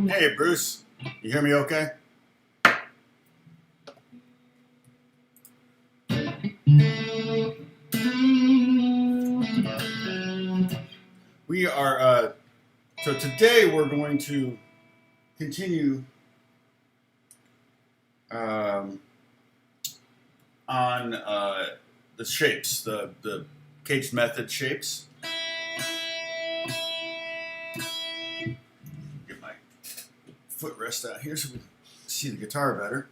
Hey, Bruce, you hear me okay? We are, so today we're going to continue on the shapes, the caged method shapes. Get my footrest out here so we can see the guitar better.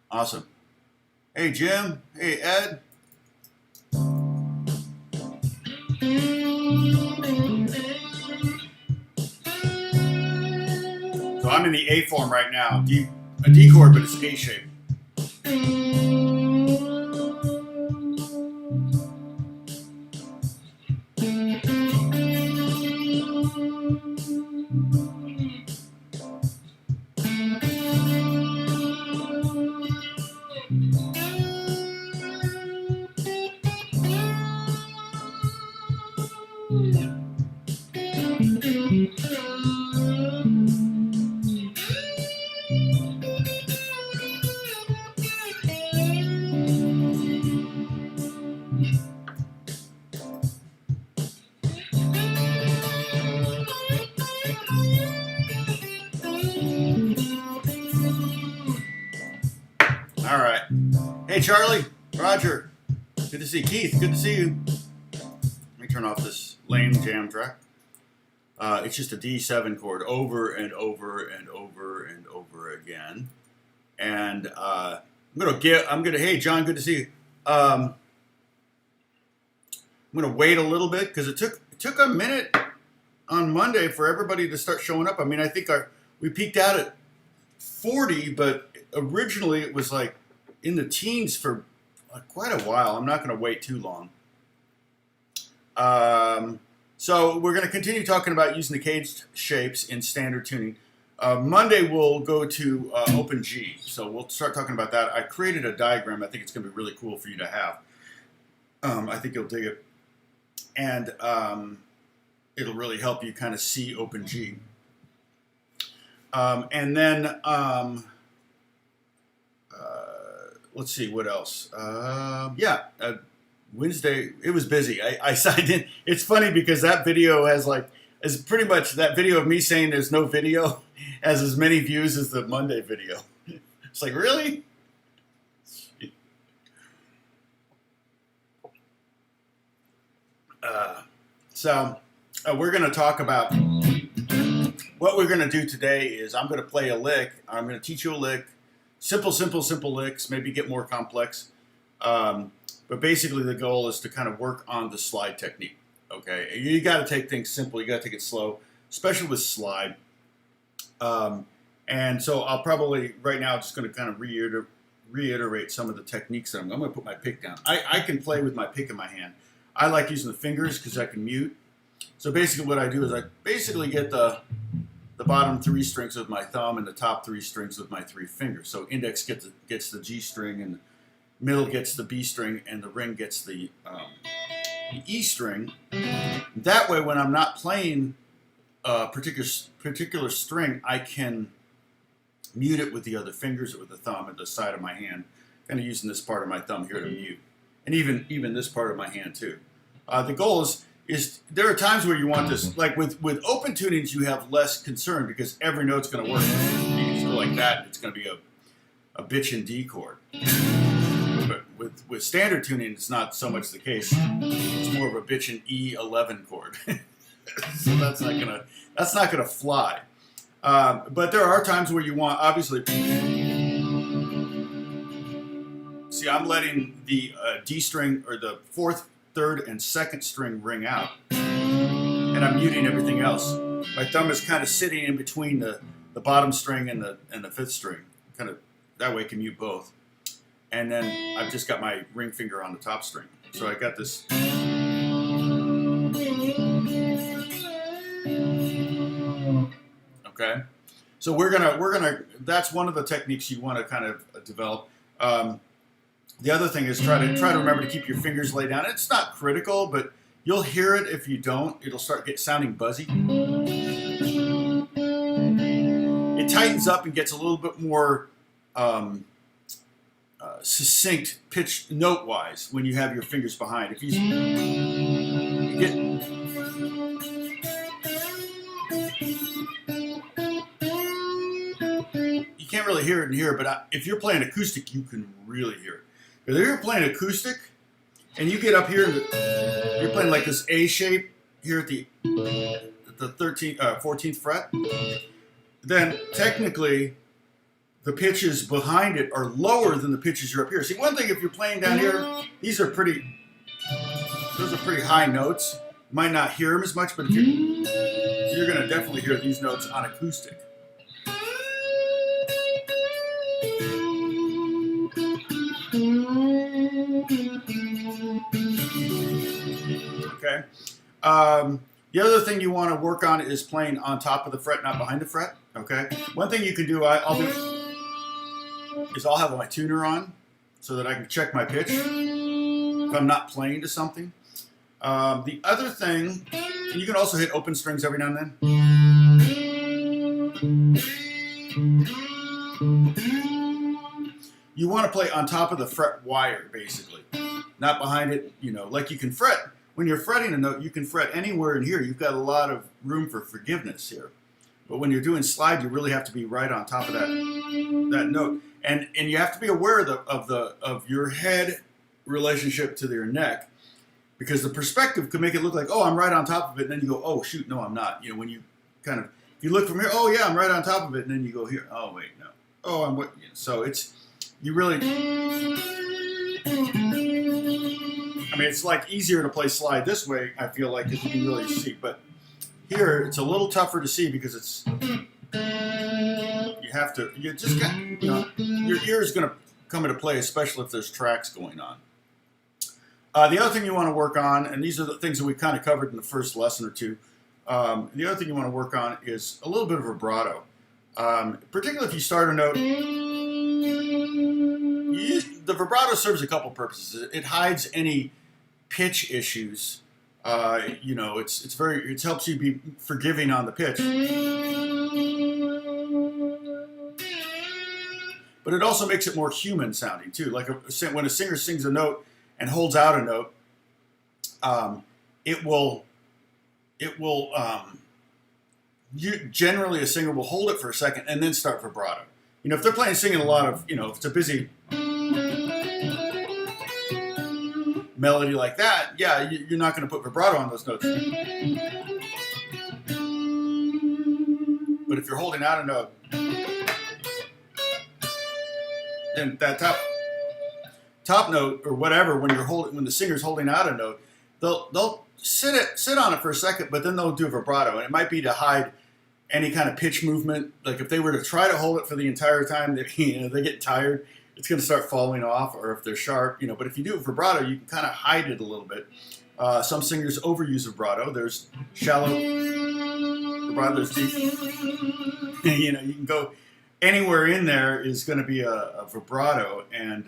Awesome. Hey, Jim. Hey, Ed. So I'm in the A form right now. A D chord, but it's A shape. All right. Hey, Charlie, Roger. Good to see you. Keith, good to see you. Let me turn off this lame jam track. It's just a D7 chord over and over and over and over again. And hey, John, good to see you. I'm gonna wait a little bit because it took a minute on Monday for everybody to start showing up. I mean, I think we peaked out at 40, but originally it was like in the teens for quite a while. I'm not going to wait too long. So we're going to continue talking about using the caged shapes in standard tuning. Monday we'll go to open G. So we'll start talking about that. I created a diagram. I think it's going to be really cool for you to have. I think you'll dig it. And it'll really help you kind of see open G. And then let's see what else. Wednesday it was busy. I signed in. It's funny because that video is pretty much that video of me saying there's no video has as many views as the Monday video. It's like, really? So we're going to talk about what we're going to do today is I'm going to play a lick. I'm going to teach you a lick. Simple licks, maybe get more complex. But basically the goal is to kind of work on the slide technique. Okay, you got to take things simple. You got to take it slow, especially with slide. And so I'll probably right now just going to kind of reiterate some of the techniques that I'm going to put my pick down. I can play with my pick in my hand. I like using the fingers because I can mute. So basically what I do is I basically get the bottom 3 strings with my thumb and the top 3 strings with my 3 fingers. So index gets the G string, and middle gets the B string, and the ring gets the E string. That way, when I'm not playing a particular string, I can mute it with the other fingers or with the thumb at the side of my hand, kind of using this part of my thumb here to mute, and even this part of my hand too. The goal is there are times where you want this, like with open tunings, you have less concern because every note's going to work. You can just go like that, and it's going to be a bitch and D chord. But with standard tuning, it's not so much the case. It's more of a bitch and E11 chord. So that's not gonna fly. But there are times where you want, obviously. See, I'm letting the D string or the 4th, 3rd, and 2nd string ring out, and I'm muting everything else. My thumb is kind of sitting in between the bottom string and the 5th string, kind of that way I can mute both. And then I've just got my ring finger on the top string, so I got this. Okay, so we're gonna. That's one of the techniques you want to kind of develop. The other thing is try to remember to keep your fingers laid down. It's not critical, but you'll hear it if you don't. It'll start sounding buzzy. It tightens up and gets a little bit more succinct pitch note-wise when you have your fingers behind. If you get you can't really hear it in here, but if you're playing acoustic, you can really hear it. If you're playing acoustic and you get up here, you're playing like this A shape here at the 14th fret, then technically the pitches behind it are lower than the pitches you're up here. See, one thing, if you're playing down here, those are pretty high notes. You might not hear them as much, but you're going to definitely hear these notes on acoustic. Okay. The other thing you want to work on is playing on top of the fret, not behind the fret. Okay. One thing you can do, I'll have my tuner on so that I can check my pitch if I'm not playing to something. The other thing, and you can also hit open strings every now and then. You want to play on top of the fret wire, basically, not behind it. You know, like you can fret. When you're fretting a note, you can fret anywhere in here. You've got a lot of room for forgiveness here. But when you're doing slide, you really have to be right on top of that note, and you have to be aware of your head relationship to your neck, because the perspective could make it look like, oh, I'm right on top of it, and then you go, oh shoot, no, I'm not. You know, when you kind of, if you look from here, oh yeah, I'm right on top of it, and then you go here, oh wait, no, oh I'm what? You know, so it's you really. I mean, it's like easier to play slide this way, I feel like, because you can really see. But here, it's a little tougher to see because it's, you just got, you know, your ear is going to come into play, especially if there's tracks going on. The other thing you want to work on, and these are the things that we kind of covered in the first lesson or two, the other thing you want to work on is a little bit of vibrato. Particularly if you start a note, the vibrato serves a couple purposes. It hides any pitch issues. You know, it helps you be forgiving on the pitch. But it also makes it more human sounding too. Like when a singer sings a note and holds out a note, generally a singer will hold it for a second and then start vibrato. You know, if they're singing a lot of, you know, if it's a busy melody like that, yeah, you're not going to put vibrato on those notes. But if you're holding out a note, then that top note or whatever, when the singer's holding out a note, they'll sit on it for a second, but then they'll do vibrato, and it might be to hide any kind of pitch movement. Like if they were to try to hold it for the entire time, they get tired. It's going to start falling off, or if they're sharp, you know. But if you do vibrato, you can kind of hide it a little bit. Some singers overuse vibrato. There's shallow vibrato, there's deep. You know, you can go anywhere in there is going to be a vibrato, and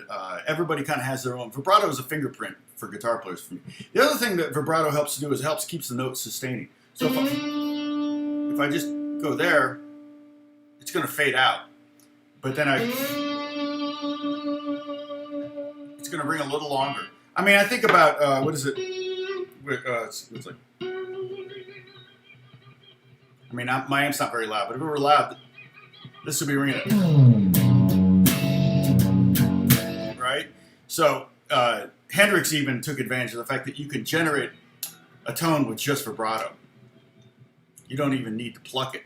everybody kind of has their own. Vibrato is a fingerprint for guitar players for me. The other thing that vibrato helps to do is keeps the notes sustaining. So if I just go there, it's going to fade out. but then it's going to ring a little longer. I mean, I think about, what is it? It's like, I mean, my amp's not very loud, but if it were loud, this would be ringing. Right? So, Hendrix even took advantage of the fact that you can generate a tone with just vibrato. You don't even need to pluck it.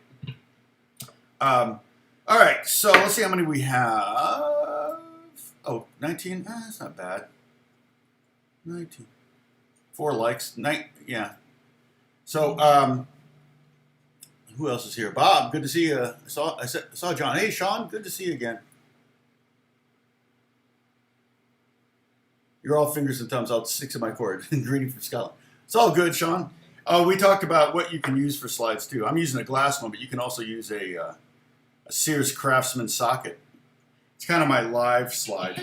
All right, so let's see how many we have. Oh, 19. That's not bad. 19. 4 likes. Yeah. So, who else is here? Bob, good to see you. I saw John. Hey, Sean, good to see you again. You're all fingers and thumbs. I'll stick to my cord. Greeting from Scotland. It's all good, Sean. We talked about what you can use for slides too. I'm using a glass one, but you can also use a Sears Craftsman socket. It's kind of my live slide.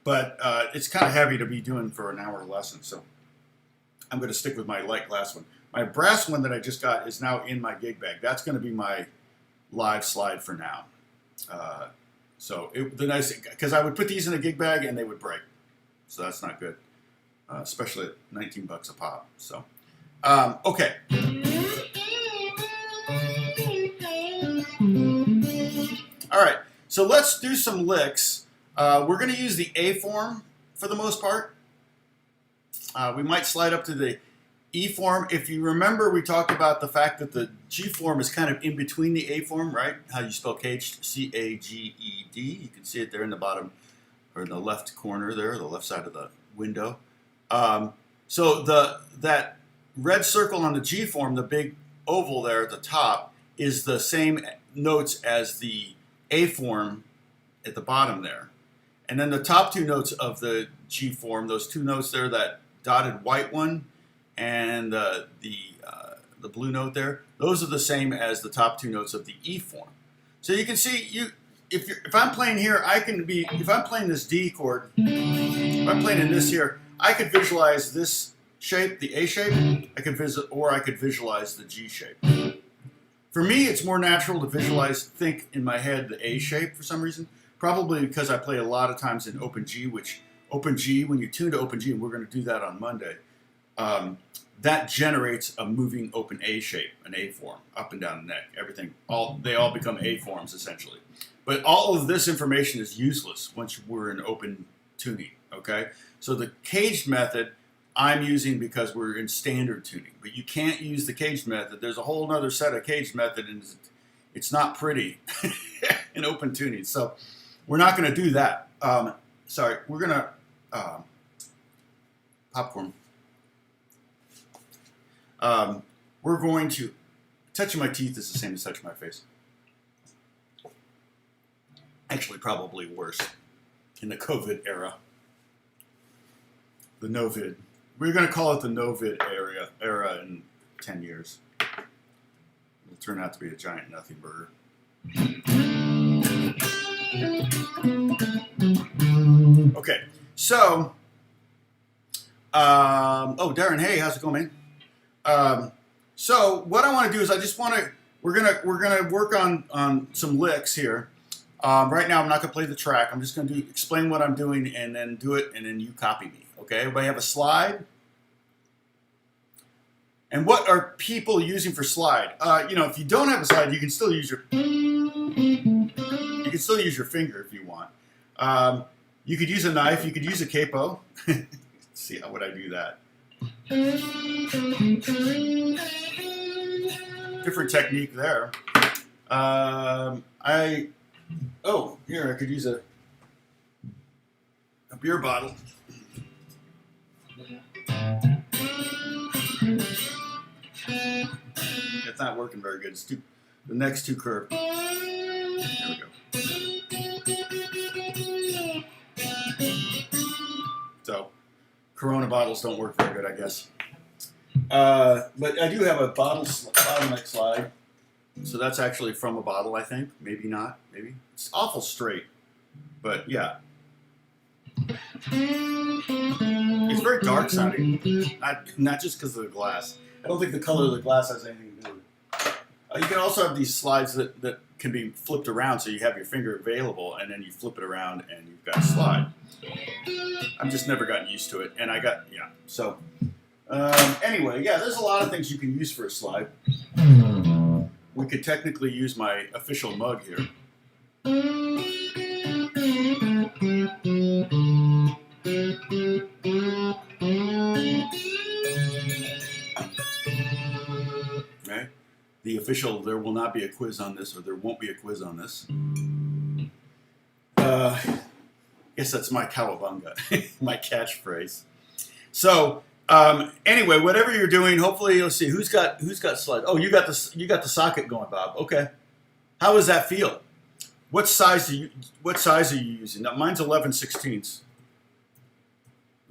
But it's kind of heavy to be doing for an hour lesson, so I'm going to stick with my light glass one. My brass one that I just got is now in my gig bag. That's going to be my live slide for now. So the nice thing, because I would put these in a gig bag and they would break, so that's not good, especially at 19 bucks a pop. So, okay. All right, so let's do some licks. We're going to use the A form for the most part. We might slide up to the E form. If you remember, we talked about the fact that the G form is kind of in between the A form, right? How you spell caged, C-A-G-E-D. You can see it there in the bottom, or in the left corner there, the left side of the window. So that red circle on the G form, the big oval there at the top, is the same notes as the A form at the bottom there. And then the top two notes of the G form, those two notes there, that dotted white one and the blue note there, those are the same as the top two notes of the E form. So you can see, if I'm playing here, if I'm playing this D chord, if I'm playing in this here, I could visualize this shape, the A shape, I could visualize the G shape. For me, it's more natural to think in my head the A shape for some reason. Probably because I play a lot of times in open G, which open G, when you tune to open G, and we're going to do that on Monday, that generates a moving open A shape, an A form, up and down the neck. Everything, they all become A forms essentially. But all of this information is useless once we're in open tuning, okay? So the caged method I'm using because we're in standard tuning, but you can't use the caged method. There's a whole other set of caged method, and it's not pretty in open tuning. So we're not going to do that. Sorry, we're going to popcorn. We're going to, touching my teeth is the same as touching my face. Actually, probably worse in the COVID era. The no-vid. We're going to call it the no-vid era in 10 years. It'll turn out to be a giant nothing burger. Okay, so, oh, Darren, hey, how's it going, man? So what I want to do is we're gonna work on some licks here. Right now, I'm not gonna play the track. I'm just gonna explain what I'm doing and then do it, and then you copy me. Okay, everybody have a slide? And what are people using for slide? If you don't have a slide, you can still use your finger if you want. You could use a knife. You could use a capo. Let's see, how would I do that? Different technique there. Here I could use a beer bottle. It's not working very good. It's the neck's too curved. There we go. So, Corona bottles don't work very good, I guess. But I do have a bottleneck slide. So that's actually from a bottle, I think. Maybe not. Maybe. It's awful straight. But yeah. It's very dark sounding, not just because of the glass. I don't think the color of the glass has anything to do with it. You can also have these slides that can be flipped around, so you have your finger available, and then you flip it around, and you've got a slide. I've just never gotten used to it, and I got, yeah. So, anyway, yeah, there's a lot of things you can use for a slide. We could technically use my official mug here. Right? The official, there will not be a quiz on this, or there won't be a quiz on this. I guess that's my cowabunga, my catchphrase. So, anyway, whatever you're doing, hopefully, let's see, who's got slides? Oh, you got the socket going, Bob. Okay. How does that feel? What size are you using? Now, mine's 11/16.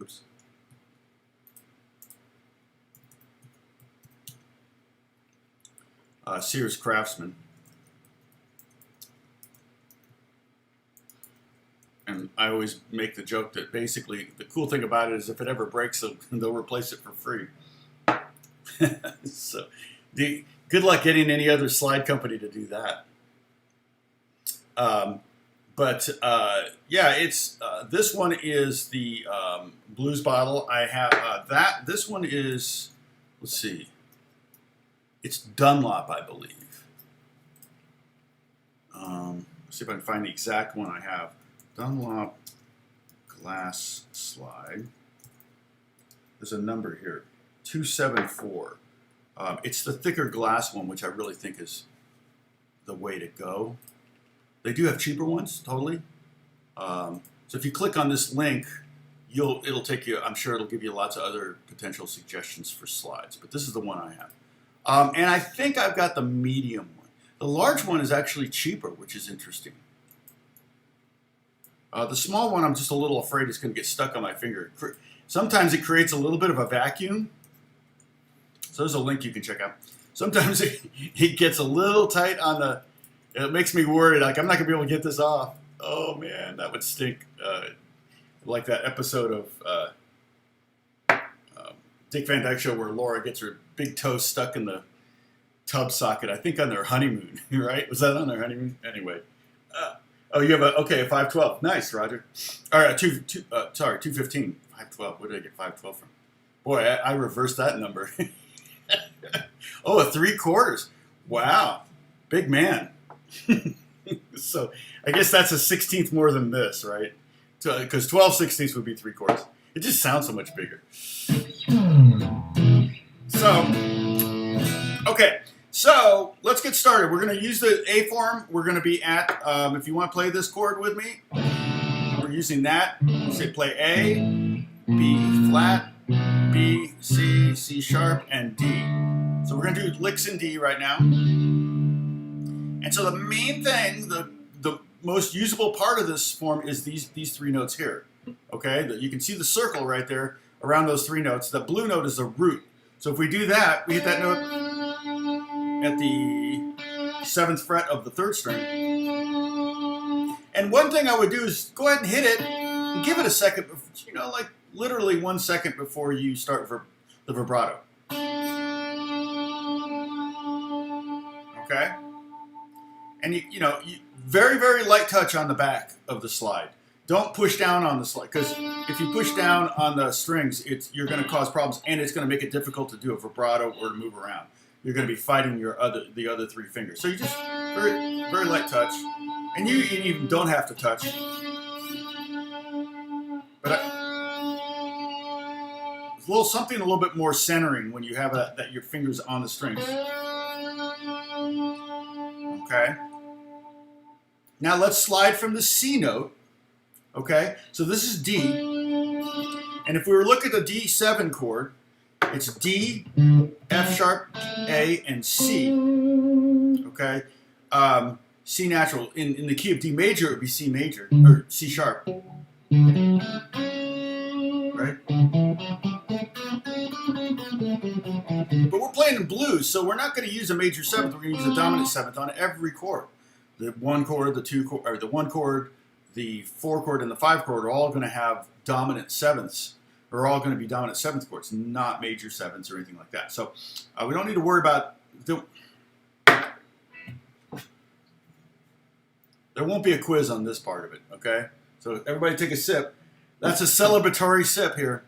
Oops. Sears Craftsman. And I always make the joke that basically the cool thing about it is if it ever breaks, they'll replace it for free. So, good luck getting any other slide company to do that. Yeah, it's this one is the Blues bottle. I have that. This one is, let's see, it's Dunlop, I believe. Let's see if I can find the exact one I have. Dunlop glass slide. There's a number here, 274. It's the thicker glass one, which I really think is the way to go. They do have cheaper ones, totally. So if you click on this link, it'll take you, I'm sure it'll give you lots of other potential suggestions for slides. But this is the one I have. And I think I've got the medium one. The large one is actually cheaper, which is interesting. The small one, I'm just a little afraid it's going to get stuck on my finger. Sometimes it creates a little bit of a vacuum. So there's a link you can check out. Sometimes it gets a little tight on the... It makes me worried, like I'm not going to be able to get this off. Oh man, that would stink. Like that episode of Dick Van Dyke Show where Laura gets her big toe stuck in the tub socket, I think on their honeymoon, right? Was that on their honeymoon? Anyway. Oh, you have a 512. Nice, Roger. All right, 215. 512. Where did I get 512 from? Boy, I reversed that number. Oh, a 3/4. Wow. Big man. So I guess that's a 16th more than this, right? Because 12/16 would be 3/4. It just sounds so much bigger. So, okay. So let's get started. We're going to use the A form. We're going to be at, if you want to play this chord with me, we're using that. Say play A, B flat, B, C, C sharp, and D. So we're going to do licks in D right now. And so the main thing, the most usable part of this form is these three notes here. Okay, you can see the circle right there around those three notes. The blue note is the root. So if we do that, we hit that note at the 7th fret of the 3rd string. And one thing I would do is go ahead and hit it and give it a second, like literally 1 second before you start the vibrato. Okay? And you very, very light touch on the back of the slide. Don't push down on the slide, because if you push down on the strings, you're going to cause problems, and it's going to make it difficult to do a vibrato or to move around. You're going to be fighting the other 3 fingers. So you just very, very light touch, and you even don't have to touch. But it's something a little bit more centering when you have that your fingers on the strings. Okay. Now let's slide from the C note. Okay, so this is D, and if we were looking at the D7 chord, it's D, F sharp, A, and C. Okay, C natural. In the key of D major, it would be C major or C sharp. Right? But we're playing in blues, so we're not going to use a major 7th. We're going to use a dominant 7th on every chord. The 1 chord, the 2 chord, or the 1 chord. the 4 chord and the 5 chord are all going to have dominant sevenths, are all going to be dominant seventh chords, not major sevenths or anything like that. So we don't need to worry about there won't be a quiz on this part of it, okay? So everybody take a sip. That's a celebratory sip here.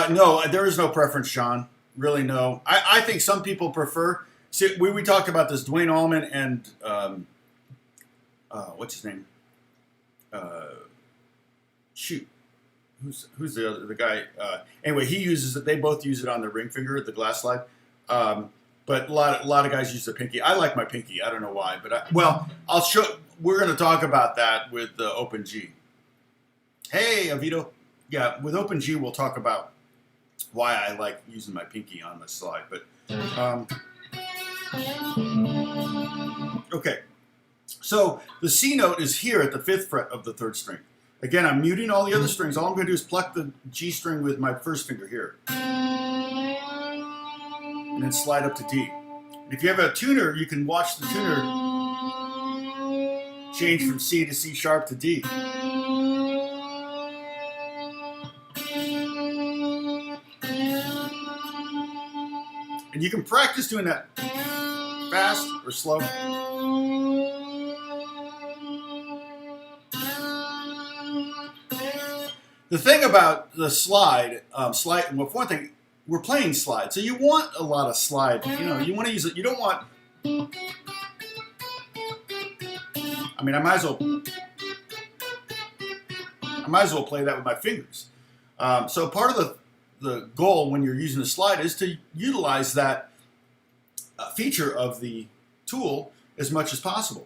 No, there is no preference, Sean. Really, no. I think some people prefer. See, we talked about this. Dwayne Allman and what's his name? Shoot, who's the guy? Anyway, he uses it. They both use it on their ring finger, the glass slide. But a lot of guys use the pinky. I like my pinky. I don't know why, but I'll show. We're going to talk about that with the Open G. Hey, Avito. Yeah, with Open G, we'll talk about why I like using my pinky on the slide. But okay, so the C note is here at the 5th fret of the 3rd string. Again, I'm muting all the other strings. All I'm going to do is pluck the G string with my first finger here, and then slide up to D. And if you have a tuner, you can watch the tuner change from C to C sharp to D. And you can practice doing that fast or slow. The thing about the slide, well, for one thing, we're playing slide, so you want a lot of slide. You know, you want to use it. You don't want. I mean, I might as well play that with my fingers. So part of the goal when you're using the slide is to utilize that feature of the tool as much as possible.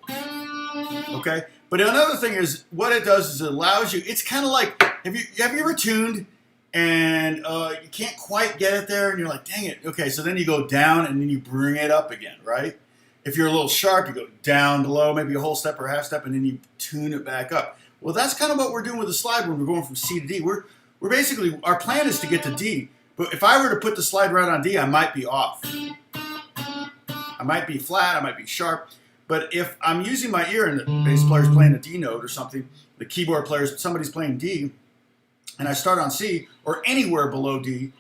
Okay, but another thing is what it does is it allows you. It's kind of like have you ever tuned and you can't quite get it there and you're like, dang it. Okay, so then you go down and then you bring it up again, right? If you're a little sharp, you go down below, maybe a whole step or half step, and then you tune it back up. Well, that's kind of what we're doing with the slide when we're going from C to D. We're basically, our plan is to get to D, but if I were to put the slide right on D, I might be off. I might be flat, I might be sharp, but if I'm using my ear and the bass player's playing a D note or something, the keyboard player's, somebody's playing D, and I start on C, or anywhere below D,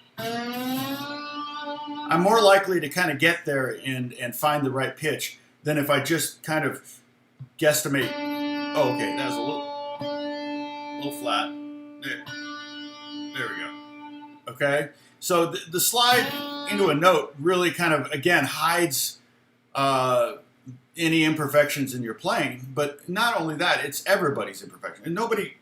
I'm more likely to kind of get there and find the right pitch than if I just kind of guesstimate, oh, okay, that was a little flat. There we go. Okay? So the slide into a note really kind of, again, hides any imperfections in your playing. But not only that, it's everybody's imperfection. And nobody,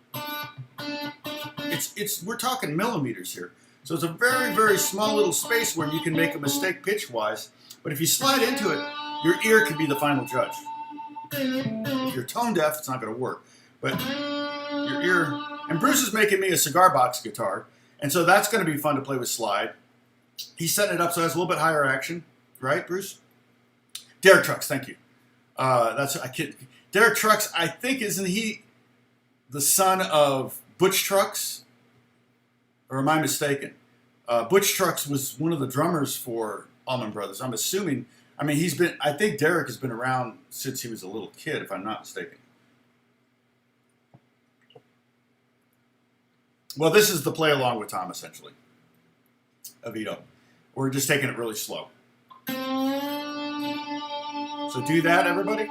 we're talking millimeters here. So it's a very, very small little space where you can make a mistake pitch-wise. But if you slide into it, your ear can be the final judge. If you're tone deaf, it's not going to work. But your ear... And Bruce is making me a cigar box guitar. And so that's going to be fun to play with slide. He's setting it up so it has a little bit higher action. Right, Bruce? Derek Trucks, thank you. Derek Trucks, I think, isn't he the son of Butch Trucks? Or am I mistaken? Butch Trucks was one of the drummers for Allman Brothers. I'm assuming. I mean, I think Derek has been around since he was a little kid, if I'm not mistaken. Well, this is the play along with Tom, essentially. Avito. We're just taking it really slow. So do that, everybody.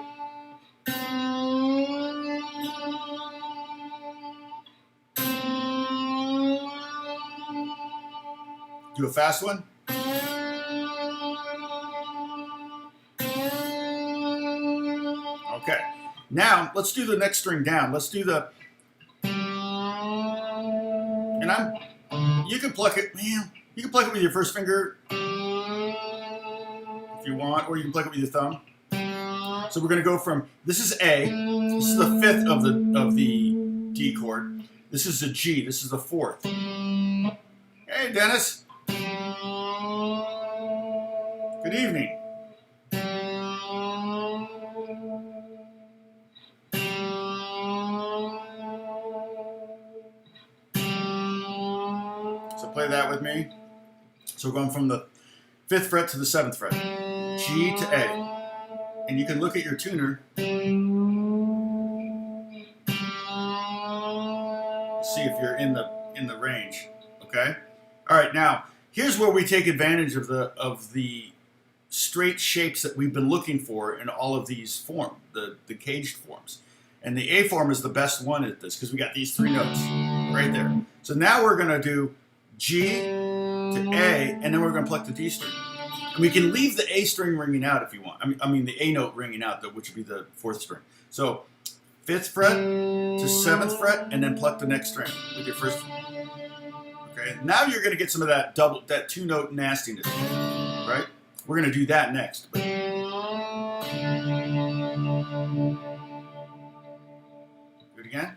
Do a fast one. Okay. Now, let's do the next string down. Let's do the... And you can pluck it, man. You can pluck it with your first finger if you want, or you can pluck it with your thumb. So we're going to go from, this is A. This is the 5th of the D chord. This is a G. This is the 4th. Hey, Dennis. Good evening. So play that with me. So we're going from the 5th fret to the 7th fret, G to A. And you can look at your tuner, see if you're in the range, okay? All right, now here's where we take advantage of the straight shapes that we've been looking for in all of these forms, the caged forms. And the A form is the best one at this because we got these 3 notes right there. So now we're gonna do G to A, and then we're gonna pluck the D string. And we can leave the A string ringing out if you want. I mean the A note ringing out, which would be the 4th string. So 5th fret to 7th fret, and then pluck the next string with your 1st. Okay. Now you're gonna get some of that 2-note nastiness, right? We're gonna do that next. Do it again.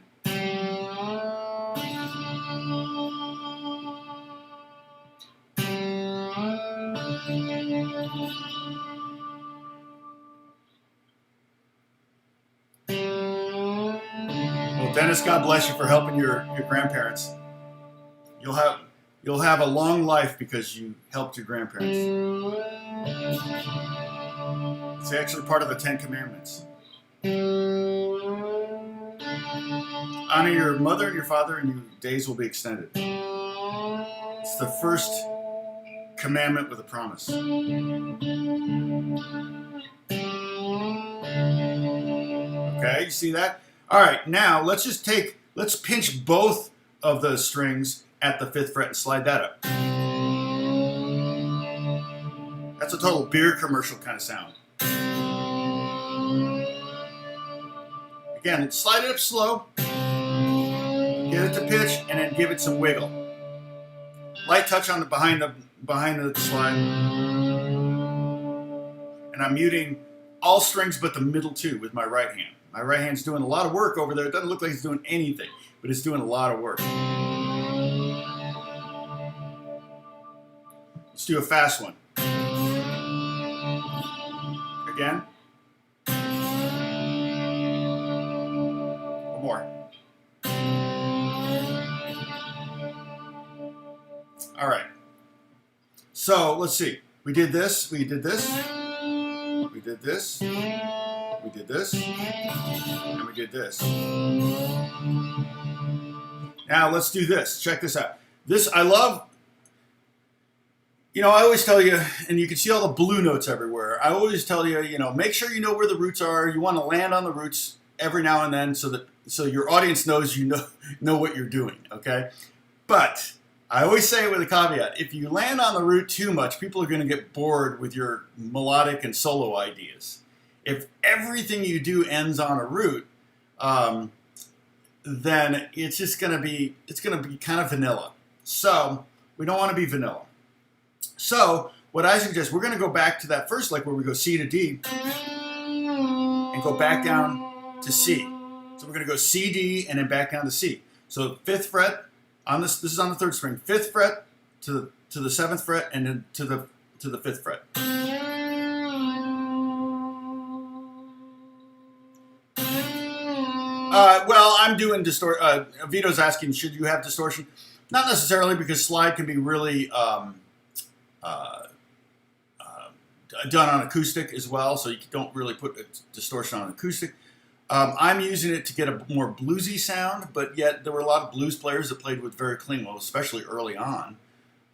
Well, Dennis, God bless you for helping your grandparents. You'll have a long life because you helped your grandparents. It's actually part of the 10 Commandments. Honor your mother and your father, and your days will be extended. It's the first commandment with a promise. Okay, you see that? All right, now let's pinch both of the strings at the 5th fret and slide that up. That's a total beer commercial kind of sound. Again, slide it up slow, get it to pitch, and then give it some wiggle. Light touch on the behind the slide. And I'm muting all strings but the middle 2 with my right hand. My right hand's doing a lot of work over there. It doesn't look like it's doing anything, but it's doing a lot of work. Let's do a fast one. Again. One more. All right. So let's see. We did this. We did this. We did this. We did this. And we did this. Now let's do this. Check this out. This I love. You know, I always tell you, and you can see all the blue notes everywhere. I always tell you, make sure you know where the roots are. You want to land on the roots every now and then so your audience knows you know what you're doing, okay? But I always say it with a caveat. If you land on the root too much, people are going to get bored with your melodic and solo ideas. If everything you do ends on a root, then it's just going to be kind of vanilla. So we don't want to be vanilla. So what I suggest, we're going to go back to that first lick where we go C to D and go back down to C. So we're going to go C, D, and then back down to C. So 5th fret on this is on the 3rd string. 5th fret to the 7th fret, and then to the 5th fret. Well, I'm doing distortion. Vito's asking, should you have distortion? Not necessarily, because slide can be really done on acoustic as well, so you don't really put a distortion on acoustic. I'm using it to get a more bluesy sound, but yet there were a lot of blues players that played with very clean, well, especially early on.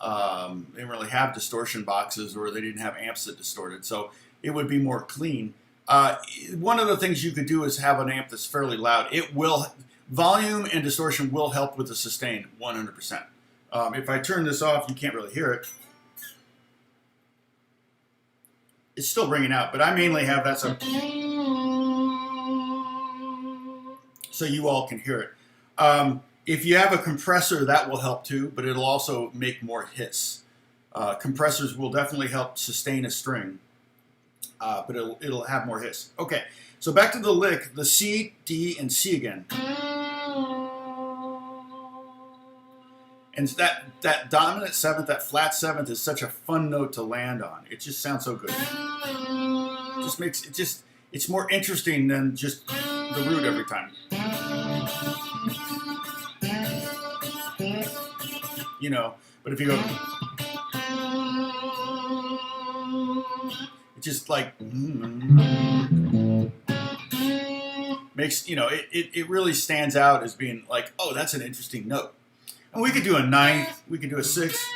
They didn't really have distortion boxes, or they didn't have amps that distorted, so it would be more clean. One of the things you could do is have an amp that's fairly loud. Volume and distortion will help with the sustain 100%. If I turn this off, you can't really hear it. It's still ringing out, but I mainly have that so you all can hear it. If you have a compressor, that will help too, but it'll also make more hiss. Compressors will definitely help sustain a string, but it'll have more hiss. Okay, so back to the lick, the C, D, and C again. And that dominant 7th, that flat 7th is such a fun note to land on. It just sounds so good. It just makes it's more interesting than just the root every time. But if you go just like makes, you know, it really stands out as being like, oh, that's an interesting note. And we could do a ninth, we could do a sixth.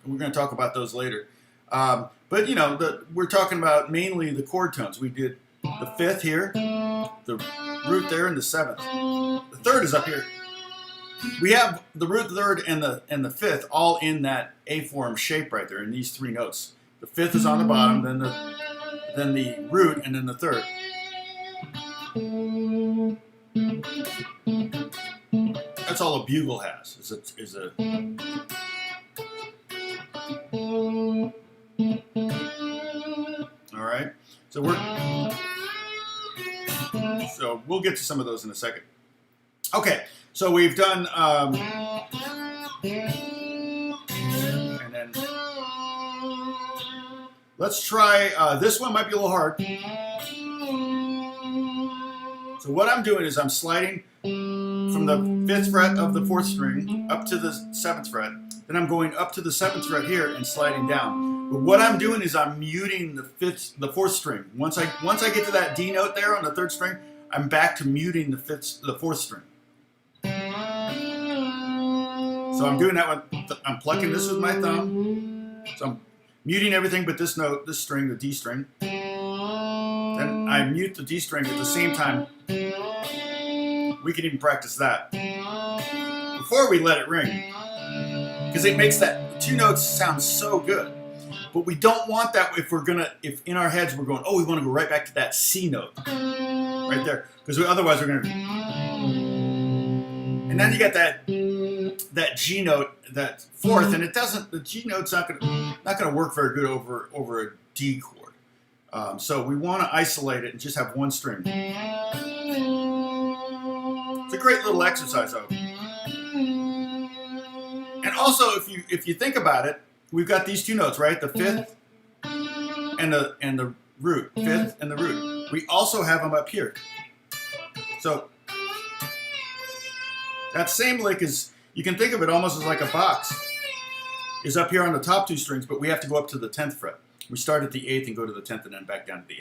We're going to talk about those later. But, you know, we're talking about mainly the chord tones. We did the fifth here, the root there, and the seventh. The third is up here. We have the root, the third, and the fifth all in that A form shape right there in these three notes. The fifth is on the bottom, then the root, and then the third. That's all a bugle has. Is a all right. So we'll get to some of those in a second. Okay. So we've done and then let's try this one. Might be a little hard. So what I'm doing is I'm sliding from the 5th fret of the 4th string up to the 7th fret. Then I'm going up to the 7th fret here and sliding down. But what I'm doing is I'm muting the 4th string. Once I get to that D note there on the 3rd string, I'm back to muting the 4th string. So I'm doing that one. I'm plucking this with my thumb. So I'm muting everything but this note, this string, the D string. Then I mute the D string at the same time. We can even practice that before we let it ring, because it makes that two notes sound so good. But we don't want that if if in our heads we're going, oh, we want to go right back to that C note right there, because otherwise we're gonna. And then you get that G note, that 4th, and the G note's not gonna work very good over a D chord. So we want to isolate it and just have one string. It's a great little exercise, though. And also, if you think about it, we've got these two notes, right? The 5th and the root, 5th and the root. We also have them up here. So that same lick is, you can think of it almost as like a box, is up here on the top two strings, but we have to go up to the 10th fret. We start at the 8th and go to the 10th and then back down to the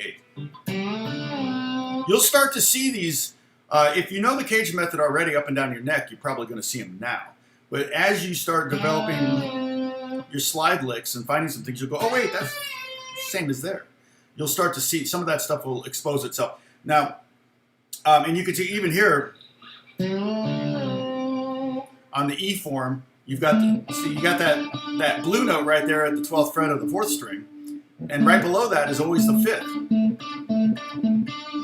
8th. You'll start to see these, if you know the cage method already up and down your neck, you're probably going to see them now. But as you start developing your slide licks and finding some things, you'll go, oh wait, that's the same as there. You'll start to see some of that stuff will expose itself. Now, and you can see even here on the E form, you've got that blue note right there at the 12th fret of the 4th string. And right below that is always the 5th,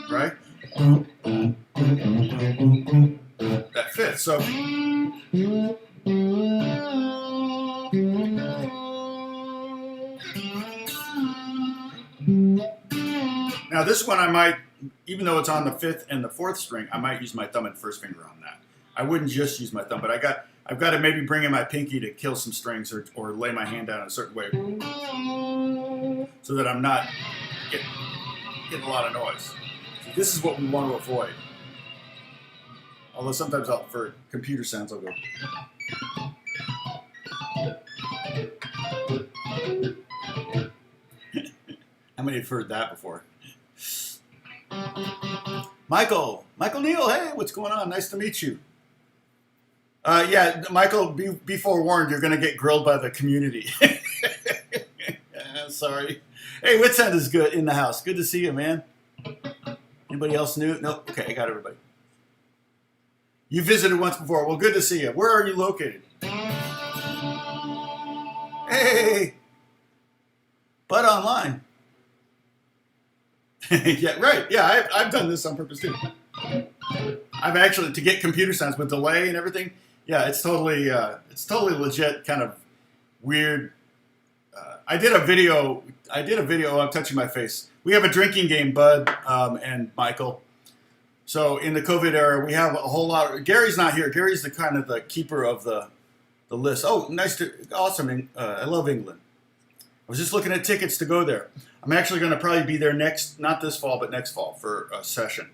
right? That 5th. So now this one I might, even though it's on the 5th and the 4th string, I might use my thumb and first finger on that. I wouldn't just use my thumb, but I've got to maybe bring in my pinky to kill some strings or lay my hand down in a certain way so that I'm not getting a lot of noise. So this is what we want to avoid. Although sometimes for computer sounds I'll go. How many have heard that before? Michael Neal, hey, what's going on? Nice to meet you. Yeah, Michael, be forewarned, you're going to get grilled by the community. Sorry. Hey, Whitsend is good in the house. Good to see you, man. Anybody else new? No? Okay, I got everybody. You visited once before. Well, good to see you. Where are you located? Hey! But online. Yeah, right. Yeah, I've done this on purpose, too. I've actually, to get computer sounds with delay and everything, yeah, it's totally legit, kind of weird. I did a video on touching my face. We have a drinking game, Bud and Michael. So in the COVID era, we have a whole lot. Gary's not here. Gary's the kind of the keeper of the list. Oh, awesome. I love England. I was just looking at tickets to go there. I'm actually going to probably be there not this fall, but next fall for a session.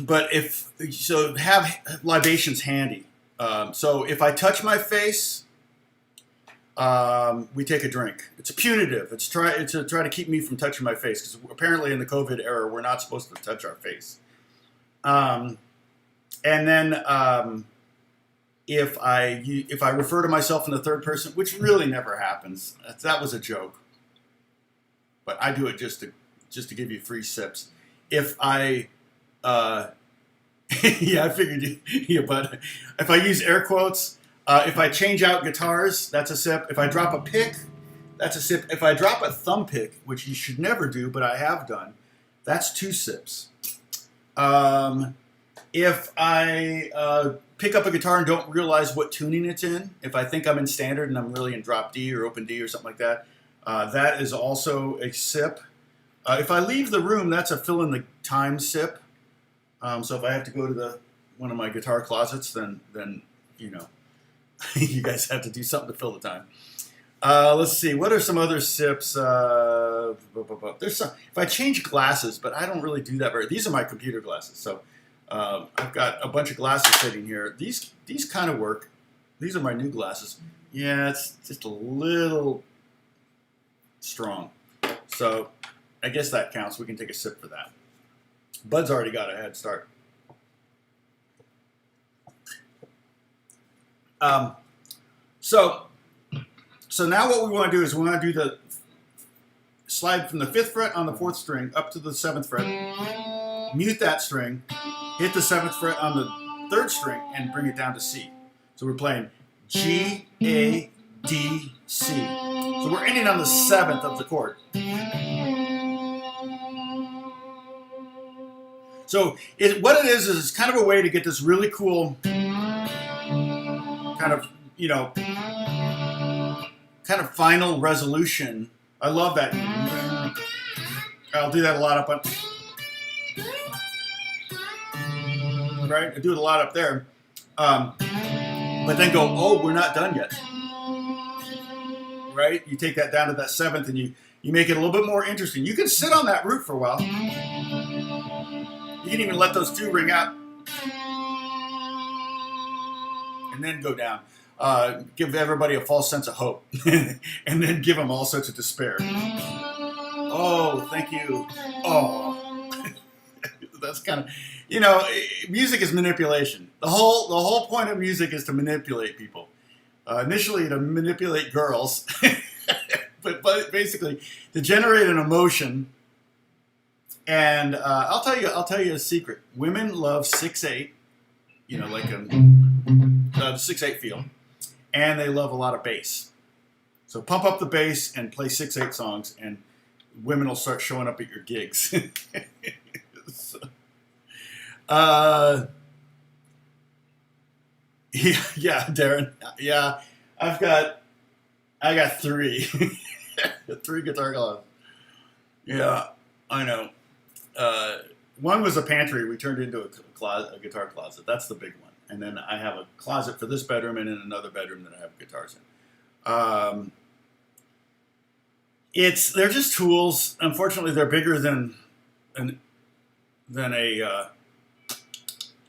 But have libations handy. So if I touch my face, we take a drink. It's punitive. It's to try to keep me from touching my face, because apparently in the COVID era we're not supposed to touch our face. And then if I refer to myself in the third person, which really never happens, that was a joke, but I do it just to give you free sips. If I yeah, I figured yeah, but if I use air quotes, if I change out guitars, that's a sip. If I drop a pick, that's a sip. If I drop a thumb pick, which you should never do, but I have done, that's 2 sips. If I pick up a guitar and don't realize what tuning it's in, if I think I'm in standard and I'm really in drop D or open D or something like that, that is also a sip. If I leave the room, that's a fill in the time sip. So if I have to go to one of my guitar closets, then you know, you guys have to do something to fill the time. Let's see, what are some other sips? There's some. If I change glasses, but I don't really do that very. These are my computer glasses, so I've got a bunch of glasses sitting here. These kind of work. These are my new glasses. Yeah, it's just a little strong, so I guess that counts. We can take a sip for that. Bud's already got a head start. So now what we want to do is we want to do the slide from the 5th fret on the 4th string up to the 7th fret, mute that string, hit the 7th fret on the 3rd string, and bring it down to C. So we're playing G, A, D, C. So we're ending on the 7th of the chord. So what it is it's kind of a way to get this really cool kind of, you know, kind of final resolution. I love that. I'll do that a lot up on, right? I do it a lot up there. But then go, oh, we're not done yet. Right? You take that down to that 7th and you make it a little bit more interesting. You can sit on that root for a while. You can even let those 2 ring out. And then go down. Give everybody a false sense of hope. And then give them all sorts of despair. Oh, thank you. Oh. That's kind of, you know, music is manipulation. The whole point of music is to manipulate people. Initially to manipulate girls. but basically to generate an emotion. And I'll tell you a secret. Women love 6/8, you know, like the 6/8 feel, and they love a lot of bass. So pump up the bass and play 6/8 songs, and women will start showing up at your gigs. So, yeah, Darren. Yeah, I got 3, 3 guitar closet. Yeah, I know. One was a pantry. We turned into a guitar closet. That's the big one. And then I have a closet for this bedroom and in another bedroom that I have guitars in. They're just tools. Unfortunately, they're bigger than a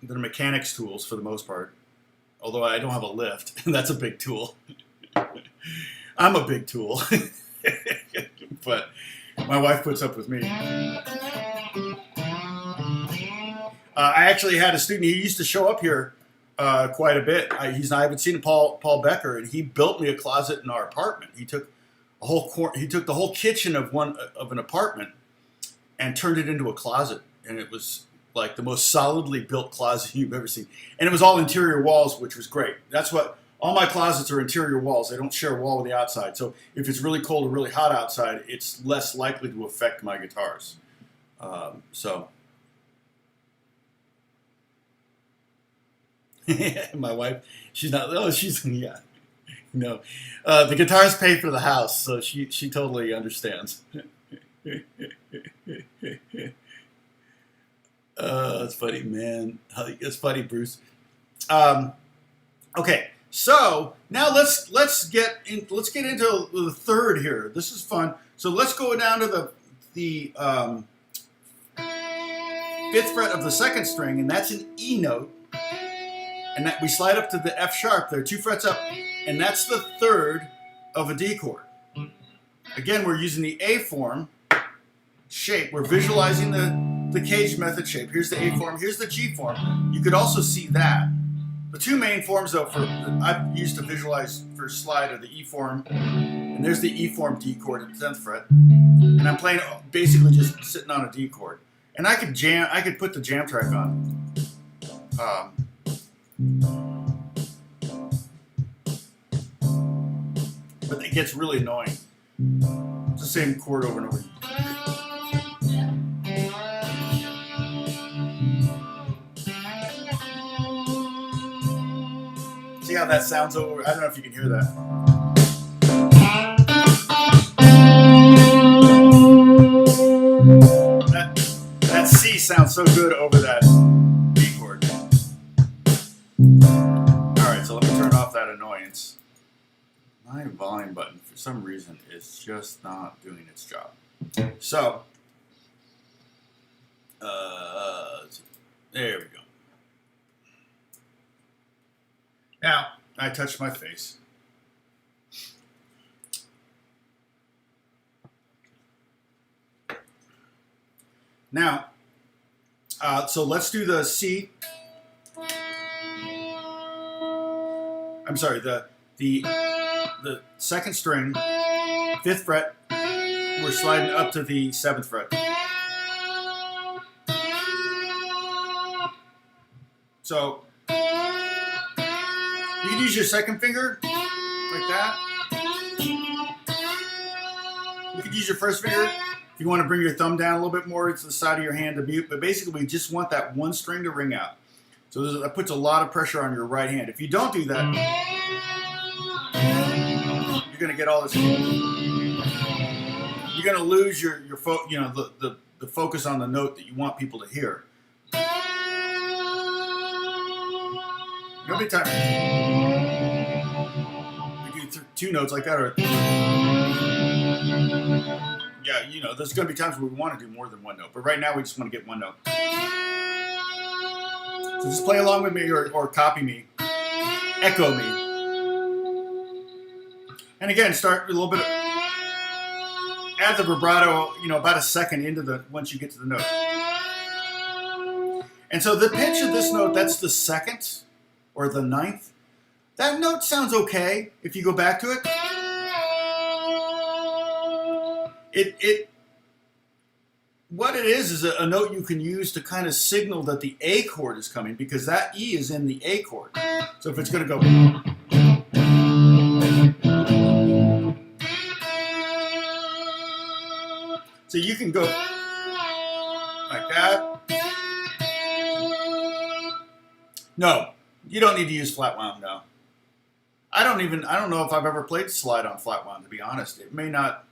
mechanic's tools for the most part. Although I don't have a lift, and that's a big tool. I'm a big tool, but my wife puts up with me. I actually had a student. He used to show up here quite a bit. I haven't seen Paul Becker, and he built me a closet in our apartment. He took the whole kitchen of an apartment and turned it into a closet, and it was like the most solidly built closet you've ever seen. And it was all interior walls, which was great. That's what all my closets are, interior walls. They don't share a wall with the outside. So if it's really cold or really hot outside, it's less likely to affect my guitars. My wife, yeah. No. The guitars pay for the house, so she totally understands. That's funny, man. It's funny, Bruce. Okay, so now let's get into the third here. This is fun. So let's go down to the 5th fret of the 2nd string, and that's an E note. And that we slide up to the F sharp. There are 2 frets up, and that's the 3rd of a D chord. Again, we're using the A form shape. We're visualizing the cage method shape. Here's the A form, here's the G form. You could also see that. The two main forms, though, I've used to visualize for slide are the E form, and there's the E form D chord at the 10th fret. And I'm playing basically just sitting on a D chord. And I could put the jam track on. But it gets really annoying. It's the same chord over and over. See how that sounds over? I don't know if you can hear that. That C sounds so good over that B chord. Alright, so let me turn off that annoyance. My volume button, for some reason, is just not doing its job. So, there we go. Now, I touched my face. Now, so let's do the C. I'm sorry, the second string, 5th fret. We're sliding up to the 7th fret. So you can use your second finger like that. You could use your first finger if you want to bring your thumb down a little bit more to the side of your hand to mute. But basically, we just want that one string to ring out. So that puts a lot of pressure on your right hand. If you don't do that, you're going to get all this. You're going to lose the focus on the note that you want people to hear. Every time we do two notes like that, or yeah, there's going to be times where we want to do more than one note, but right now we just want to get one note. So just play along with me or copy me, echo me, and again start a little bit. Add the vibrato, about a second into once you get to the note. And so the pitch of this note, that's the 2nd. Or the 9th. That note sounds okay if you go back to it. What it is a note you can use to kind of signal that the A chord is coming, because that E is in the A chord. So if it's going to go, so you can go like that. No. You don't need to use flat wound now. I don't know if I've ever played slide on flat wound, to be honest. It may not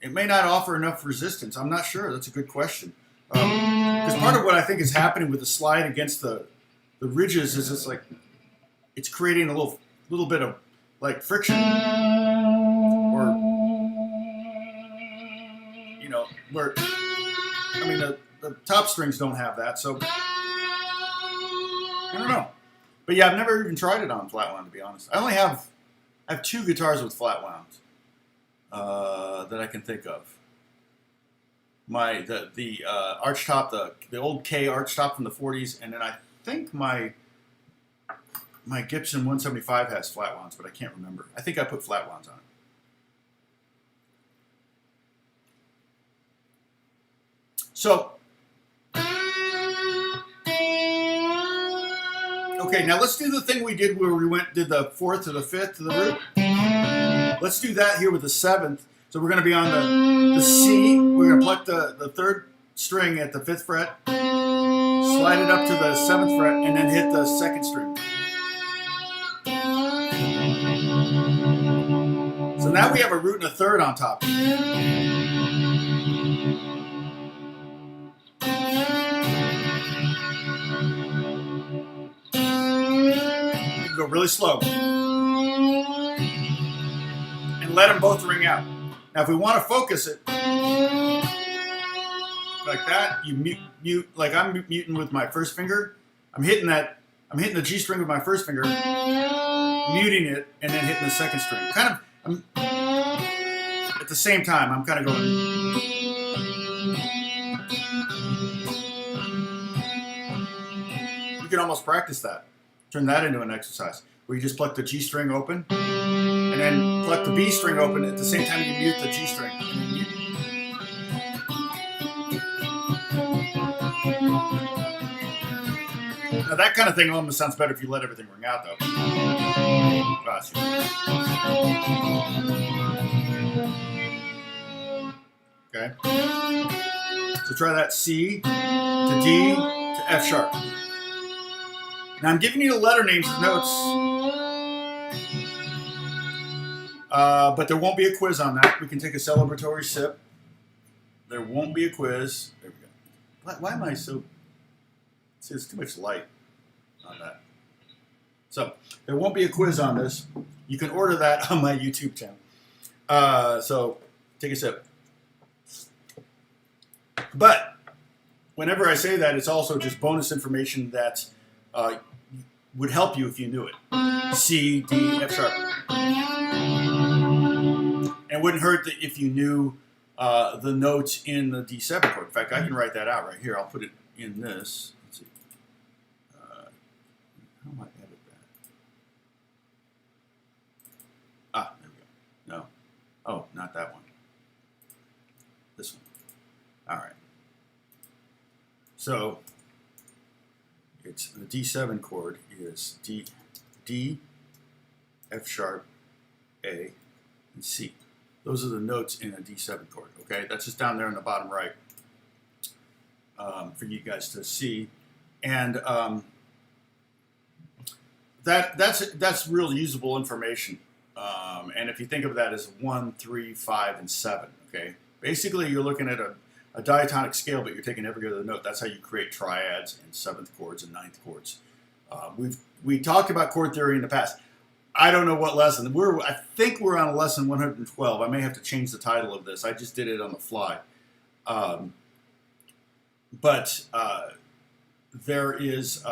offer enough resistance. I'm not sure. That's a good question. Because part of what I think is happening with the slide against the ridges is it's creating a little bit of like friction, or where the top strings don't have that, so. I don't know. But yeah, I've never even tried it on flat wound, to be honest. I have 2 guitars with flat wound that I can think of. The arch top, the old K arch top from the 40s, and then I think my Gibson 175 has flat wounds, but I can't remember. I think I put flat wounds on it. So, okay, now let's do the thing we did where we did the 4th to the 5th to the root. Let's do that here with the 7th. So we're going to be on the C. We're going to pluck the 3rd string at the 5th fret, slide it up to the 7th fret, and then hit the 2nd string. So now we have a root and a 3rd on top. Go really slow and let them both ring out. Now if we want to focus it like that, you mute like I'm muting with my first finger. I'm hitting the G string with my first finger, muting it, and then hitting the second string. Kind of, at the same time, I'm kind of going. You can almost practice that. Turn that into an exercise where you just pluck the G string open, and then pluck the B string open at the same time you mute the G string. Now that kind of thing almost sounds better if you let everything ring out, though. Okay. So try that C to D to F sharp. Now I'm giving you the letter names as notes, but there won't be a quiz on that. We can take a celebratory sip. There won't be a quiz. There we go. Why am I so... See, there's too much light on that. So there won't be a quiz on this. You can order that on my YouTube channel. So take a sip. But whenever I say that, it's also just bonus information that would help you if you knew it. C, D, F sharp. And it wouldn't hurt if you knew the notes in the D7 chord. In fact, I can write that out right here. I'll put it in this. Let's see. How do I edit that? Ah, there we go. No. Oh, not that one. This one. All right. So it's the D7 chord is D, F sharp, A, and C. Those are the notes in a D7 chord. Okay, that's just down there in the bottom right for you guys to see, and that's real usable information. And if you think of that as 1, 3, 5, and 7, okay, basically you're looking at a diatonic scale, but you're taking every other note. That's how you create triads and 7th chords and 9th chords. We talked about chord theory in the past. I don't know what lesson. I think we're on lesson 112. I may have to change the title of this. I just did it on the fly. But there is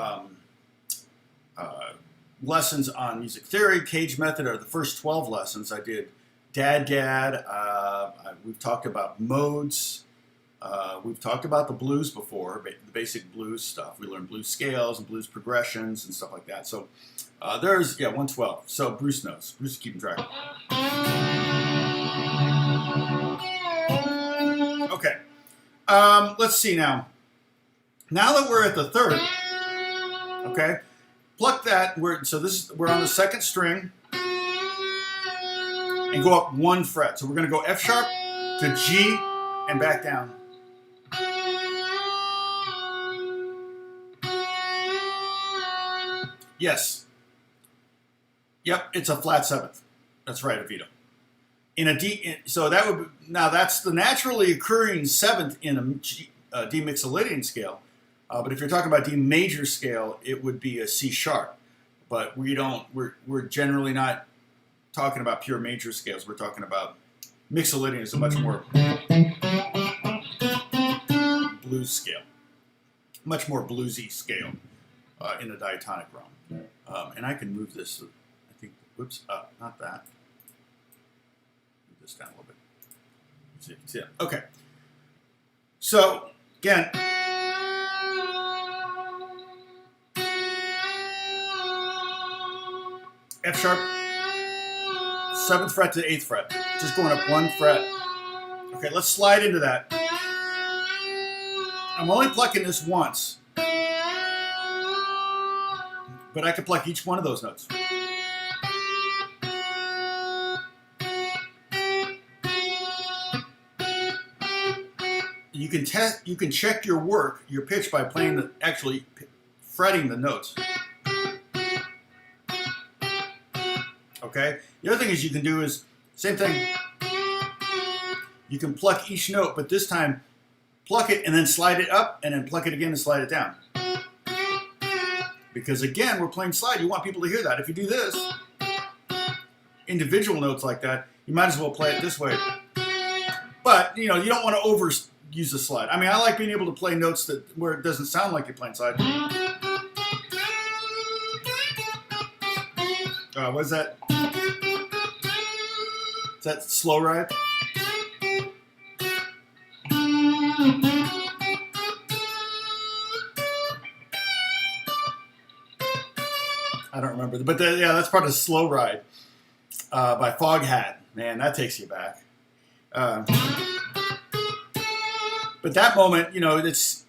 lessons on music theory. Cage method are the first 12 lessons. I did Dad. We've talked about modes. We've talked about the blues before, the basic blues stuff. We learned blues scales and blues progressions and stuff like that. So there's, 112. So Bruce knows. Bruce is keeping track. Okay. Let's see now. Now that we're at the third, okay, pluck that. We're on the second string and go up 1 fret. So we're going to go F sharp to G and back down. Yes. Yep, it's a flat 7th. That's right, Avito. In a D, so that would now that's the naturally occurring 7th in a D mixolydian scale. But if you're talking about D major scale, it would be a C sharp. But we're generally not talking about pure major scales. We're talking about mixolydian is a much more blues scale, much more bluesy scale in the diatonic realm. And I can move this. I think. Whoops. Not that. Move this down a little bit. So you can see it. Okay. So again. F sharp, 7th fret to 8th fret. Just going up 1 fret. Okay, let's slide into that. I'm only plucking this once. But I can pluck each one of those notes. You can check your work, your pitch, by playing actually fretting the notes. Okay. The other thing is you can do is same thing. You can pluck each note, but this time pluck it and then slide it up, and then pluck it again and slide it down. Because again, we're playing slide. You want people to hear that. If you do this, individual notes like that, you might as well play it this way. But you don't want to overuse the slide. I mean, I like being able to play notes where it doesn't sound like you're playing slide. What is that? Is that slow ride? I don't remember, but yeah, that's part of Slow Ride by Foghat. Man, that takes you back. But that moment, you know, it's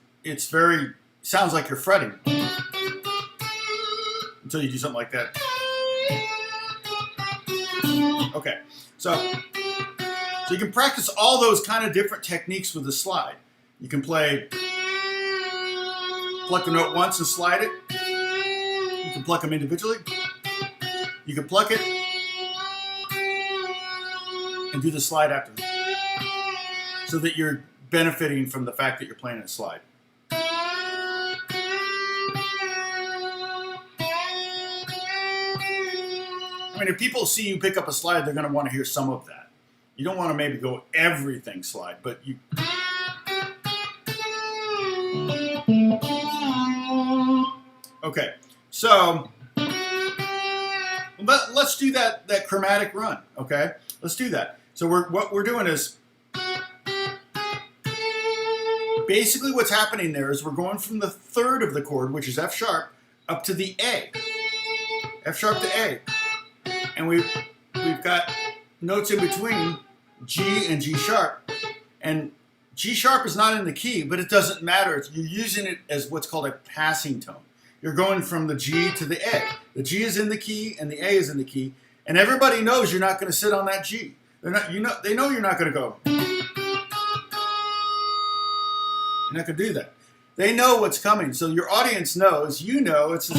very sounds like you're fretting until you do something like that. Okay, so you can practice all those kind of different techniques with the slide. You can pluck the note once and slide it. You can pluck them individually. You can pluck it and do the slide after, so that you're benefiting from the fact that you're playing a slide. I mean, if people see you pick up a slide, they're going to want to hear some of that. You don't want to maybe go everything slide, but you. Okay, so let's do that chromatic run. Okay, let's do that. So what we're doing is basically what's happening there is we're going from the third of the chord, which is F sharp, up to the A. F sharp to A. And we've got notes in between G and G sharp. And G sharp is not in the key, but it doesn't matter. You're using it as what's called a passing tone. You're going from the G to the A. The G is in the key and the A is in the key. And everybody knows you're not going to sit on that G. They know you're not going to go. You're not going to do that. They know what's coming. So your audience knows, you know, it's...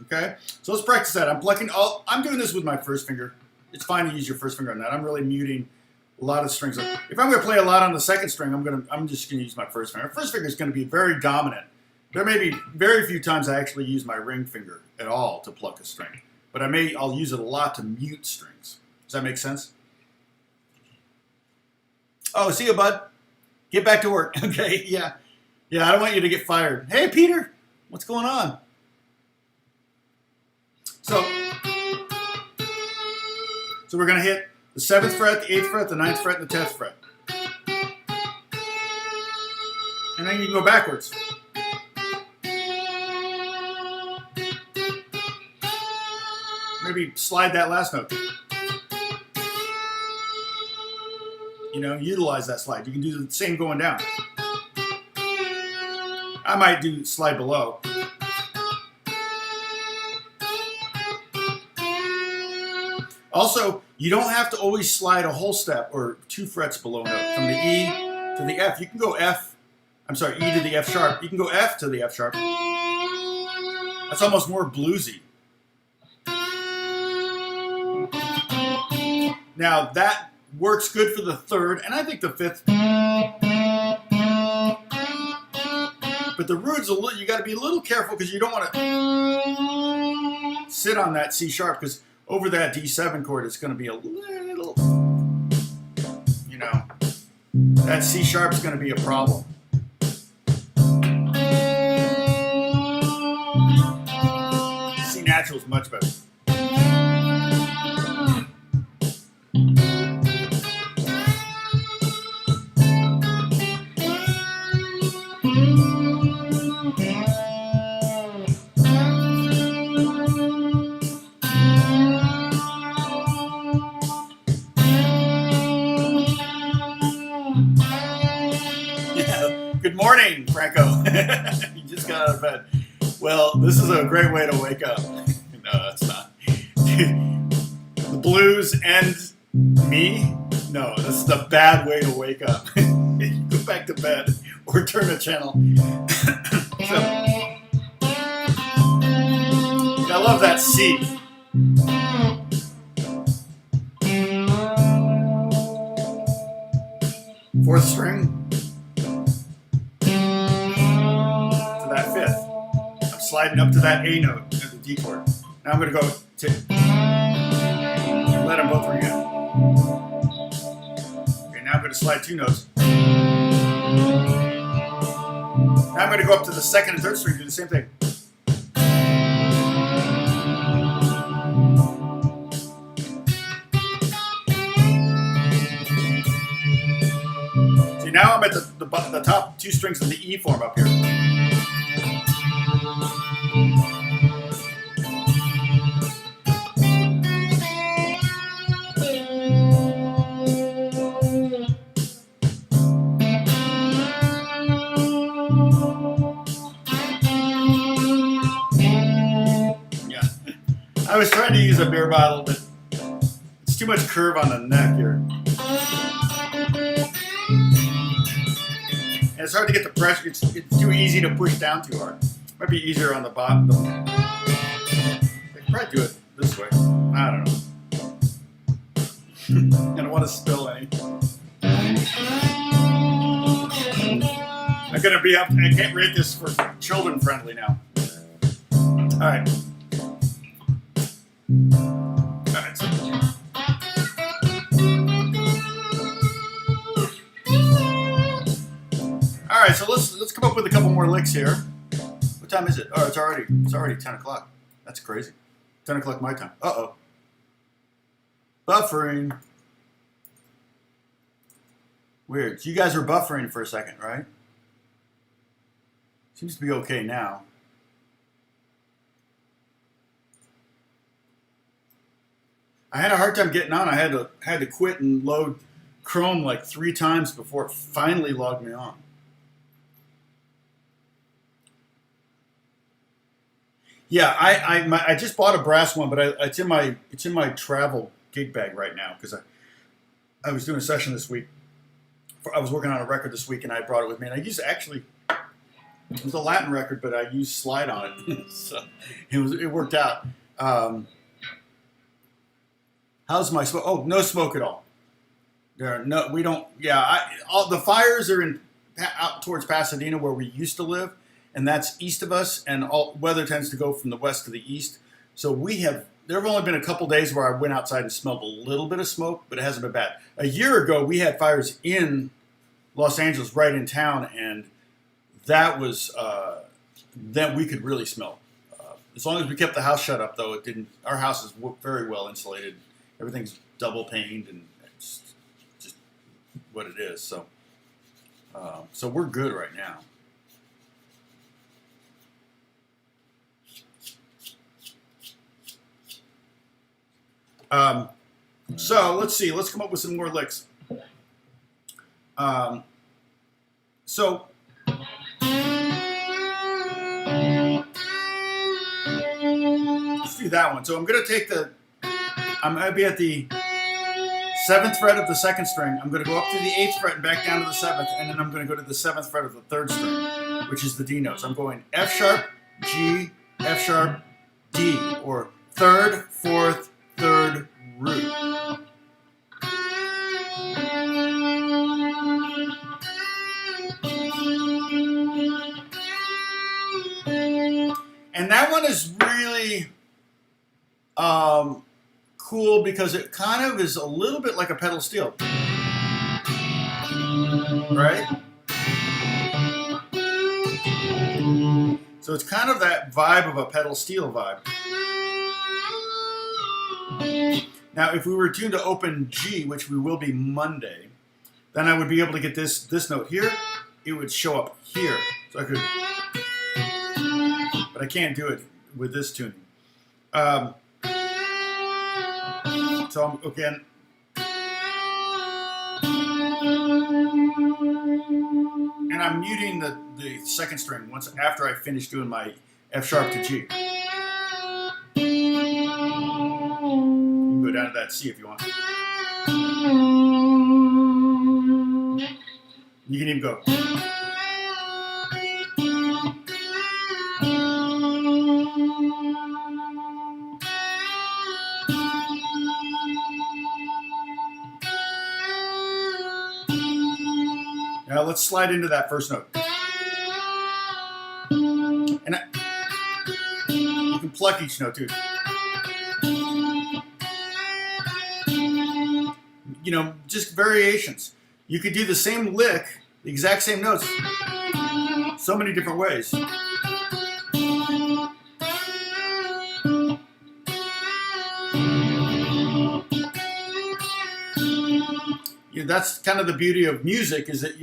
Okay? So let's practice that. I'm doing this with my first finger. It's fine to use your first finger on that. I'm really muting a lot of strings. If I'm going to play a lot on the second string, I'm just going to use my first finger. First finger is going to be very dominant. There may be very few times I actually use my ring finger at all to pluck a string. But I'll use it a lot to mute strings. Does that make sense? Oh, see you, bud. Get back to work. Okay, yeah. Yeah, I don't want you to get fired. Hey, Peter, what's going on? So we're going to hit the 7th fret, the 8th fret, the 9th fret, and the 10th fret. And then you can go backwards. Maybe slide that last note. You know, utilize that slide. You can do the same going down. I might do slide below. Also, you don't have to always slide a whole step or 2 frets below note. From the E to the F. You can go E to the F sharp. You can go F to the F sharp. That's almost more bluesy. Now, that works good for the 3rd, and I think the 5th. But the root's you got to be a little careful because you don't want to sit on that C sharp, because over that D7 chord, it's going to be a little, you know, that C sharp is going to be a problem. C natural is much better. Good morning, Franco. You just got out of bed. Well, this is a great way to wake up. No, it's not. The blues and me? No, this is the bad way to wake up. Go back to bed or turn a channel. So, I love that C. Fourth string. Sliding up to that A note at the D chord. Now I'm going to go to let them both ring out. Okay, now I'm going to slide 2 notes. Now I'm going to go up to the 2nd and 3rd string, do the same thing. the top two strings of the E form up here. Yeah, I was trying to use a beer bottle, but it's too much curve on the neck here. And it's hard to get the pressure. It's too easy to push down too hard. Might be easier on the bottom. I could probably do it this way. I don't know. I don't want to spill any. I'm gonna be up. I can't rate this for children friendly now. All right. All right. So. All right. So let's come up with a couple more licks here. What time is it? Oh, it's already 10 o'clock. That's crazy. 10 o'clock my time. Uh-oh. Buffering. Weird. So you guys were buffering for a second, right? Seems to be okay now. I had a hard time getting on. I had to quit and load Chrome like 3 times before it finally logged me on. Yeah, I just bought a brass one, but it's in my travel gig bag right now because I was doing a session this week. I was working on a record this week, and I brought it with me. And I used it was a Latin record, but I used slide on it, so it worked out. How's my smoke? Oh, no smoke at all. We don't. Yeah, all the fires are out towards Pasadena where we used to live, and that's east of us. And all weather tends to go from the west to the east. So there have only been a couple days where I went outside and smelled a little bit of smoke, but it hasn't been bad. A year ago, we had fires in Los Angeles, right in town, and that was then we could really smell. As long as we kept the house shut up, though, it didn't. Our house is very well insulated. Everything's double paned, and it's just what it is. So, so we're good right now. So let's see. Let's come up with some more licks. So let's do that one. So I'm going to be at the 7th fret of the 2nd string. I'm going to go up to the 8th fret and back down to the 7th, and then I'm going to go to the 7th fret of the 3rd string, which is the D note. So I'm going F sharp, G, F sharp, D, or 3rd, 4th, 3rd, root. And that one is really cool because it kind of is a little bit like a pedal steel, right? So it's kind of that vibe of a pedal steel vibe. Now, if we were tuned to open G, which we will be Monday, then I would be able to get this note here. It would show up here, so I could, but I can't do it with this tuning. So I'm again. And I'm muting the 2nd string once after I finish doing my F sharp to G. You can go down to that C if you want. You can even go. Now let's slide into that first note. And you can pluck each note too. You know, just variations. You could do the same lick, the exact same notes, so many different ways. You know, that's kind of the beauty of music, is that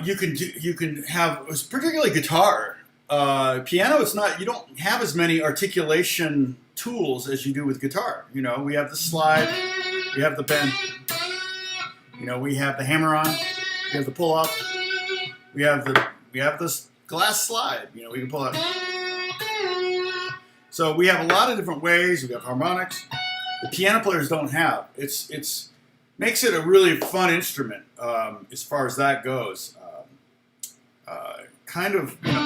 you can have, particularly guitar. Piano, it's not, you don't have as many articulation tools as you do with guitar. You know, we have the slide, we have the bend, you know, we have the hammer on, we have the pull up, we have this glass slide, you know, we can pull up. So we have a lot of different ways. We have harmonics. The piano players don't have. It's makes it a really fun instrument as far as that goes. Kind of, you know,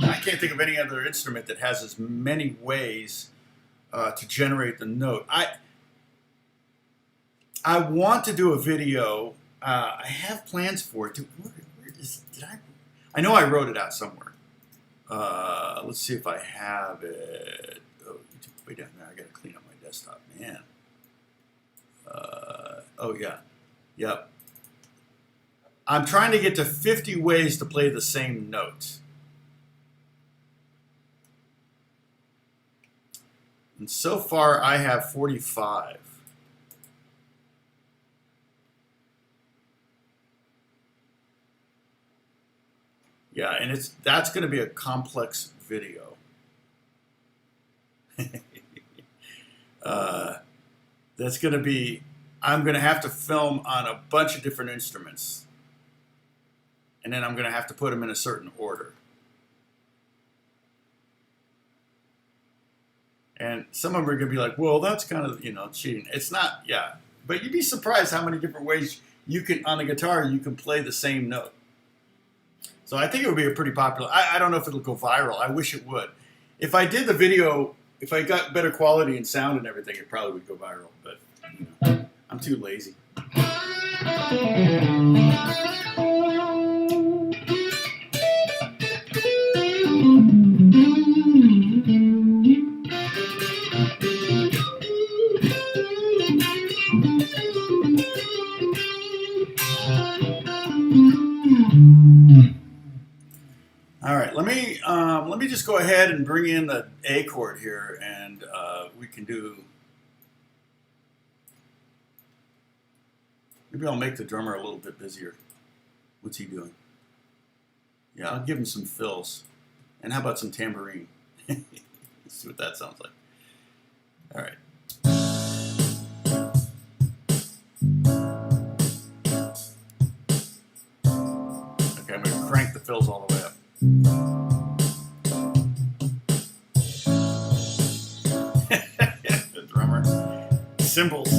I can't think of any other instrument that has as many ways to generate the note. I want to do a video. I have plans for it. I know I wrote it out somewhere. Let's see if I have it. Oh, way down there. I got to clean up my desktop, man. Oh yeah, yep. I'm trying to get to 50 ways to play the same note. And so far I have 45. Yeah, and that's going to be a complex video. That's going to be, I'm going to have to film on a bunch of different instruments. And then I'm going to have to put them in a certain order. And some of them are going to be like, well, that's kind of, you know, cheating. It's not, yeah. But you'd be surprised how many different ways you can, on the guitar, you can play the same note. So I think it would be a pretty popular, I don't know if it'll go viral. I wish it would. If I did the video, if I got better quality and sound and everything, it probably would go viral. But, you know, I'm too lazy. All right, let me just go ahead and bring in the A chord here, and we can do. Maybe I'll make the drummer a little bit busier. What's he doing? Yeah, I'll give him some fills, and how about some tambourine? Let's see what that sounds like. All right. Okay, I'm going to crank the fills all the way up. The drummer. Cymbals.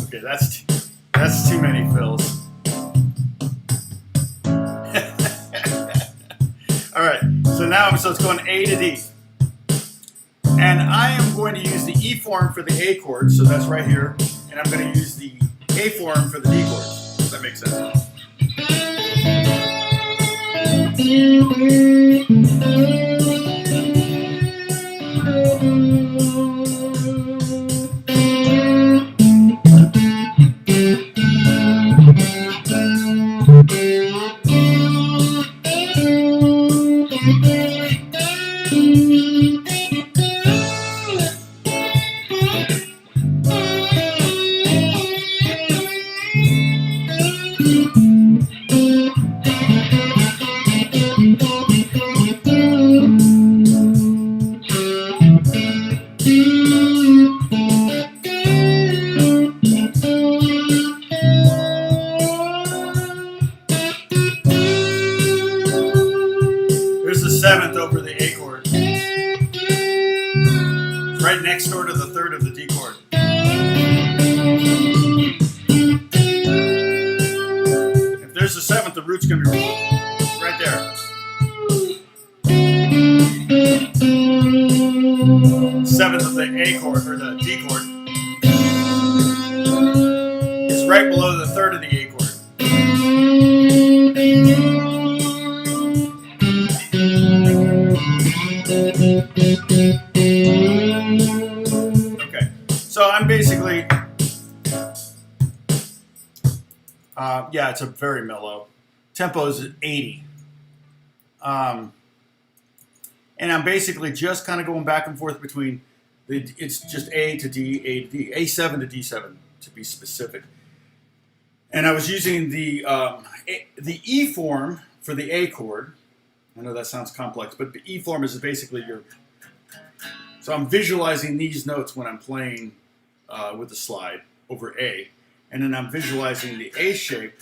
Okay, that's too many fills. All right, so it's going A to D. And I am going to use the E form for the A chord, so that's right here. And I'm going to use the A form for the D chord. Does that make sense? Seventh over the A chord. It's right next door to the third of the D chord. If there's a seventh, the root's going to be right there. Seventh of the A chord, or the D chord, is right below the third of the A chord. Okay, so I'm basically, yeah, it's a very mellow. Tempo is at 80. And I'm basically just kind of going back and forth between, it's just A to D, A to D, A7 to D7. to be specific. And I was using the E form for the A chord. I know that sounds complex, but the E form is basically your. So I'm visualizing these notes when I'm playing with the slide over A, and then I'm visualizing the A shape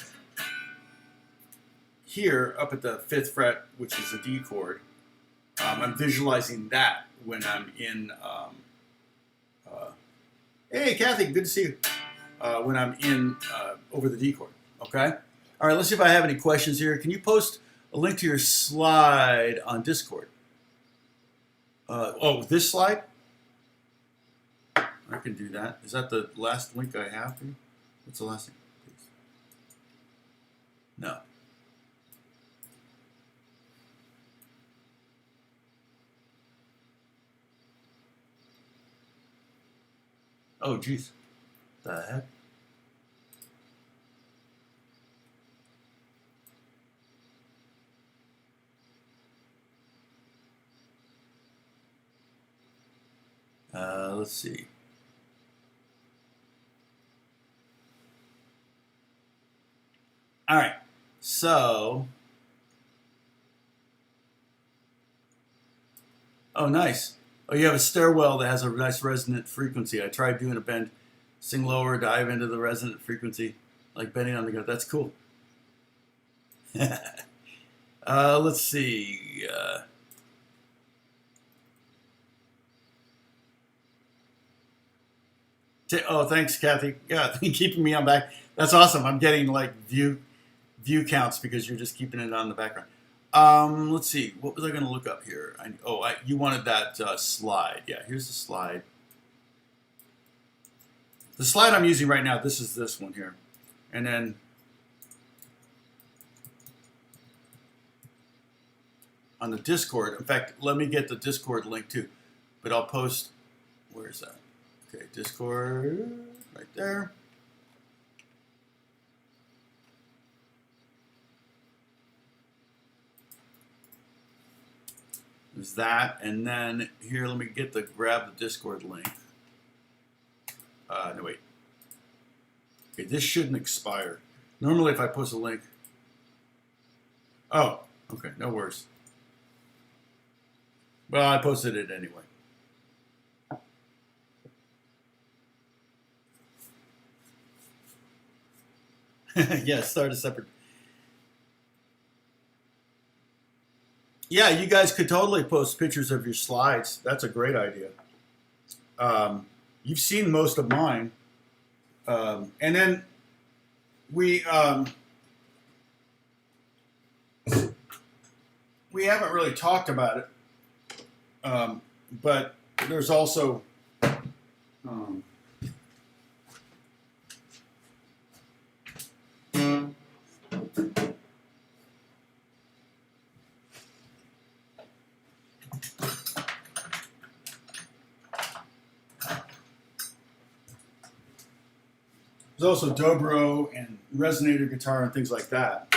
here up at the 5th fret, which is a D chord. I'm visualizing that when I'm in. Hey, Kathy, good to see you. When I'm in over the D chord. Okay. All right. Let's see if I have any questions here. Can you post a link to your slide on Discord? Oh, this slide? I can do that. Is that the last link I have for you? What's the last thing? Please. No. Oh, geez. The heck? Let's see. All right. So. Oh, nice. Oh, you have a stairwell that has a nice resonant frequency. I tried doing a bend, sing lower, dive into the resonant frequency, like bending on the gut. That's cool. Let's see. Oh, thanks, Kathy. Yeah, keeping me on back. That's awesome. I'm getting like view counts because you're just keeping it on the background. Let's see. What was I going to look up here? You wanted that slide. Yeah, here's the slide. The slide I'm using right now, this is this one here. And then on the Discord, in fact, let me get the Discord link too. But I'll post, where is that? Okay, Discord, right there. There's that, and then here, let me grab the Discord link. No, wait. Okay, this shouldn't expire. Normally, if I post a link. Oh, okay, no worries. Well, I posted it anyway. Yeah, start a separate. Yeah, you guys could totally post pictures of your slides. That's a great idea. You've seen most of mine. And then we haven't really talked about it, but there's also dobro and resonator guitar and things like that.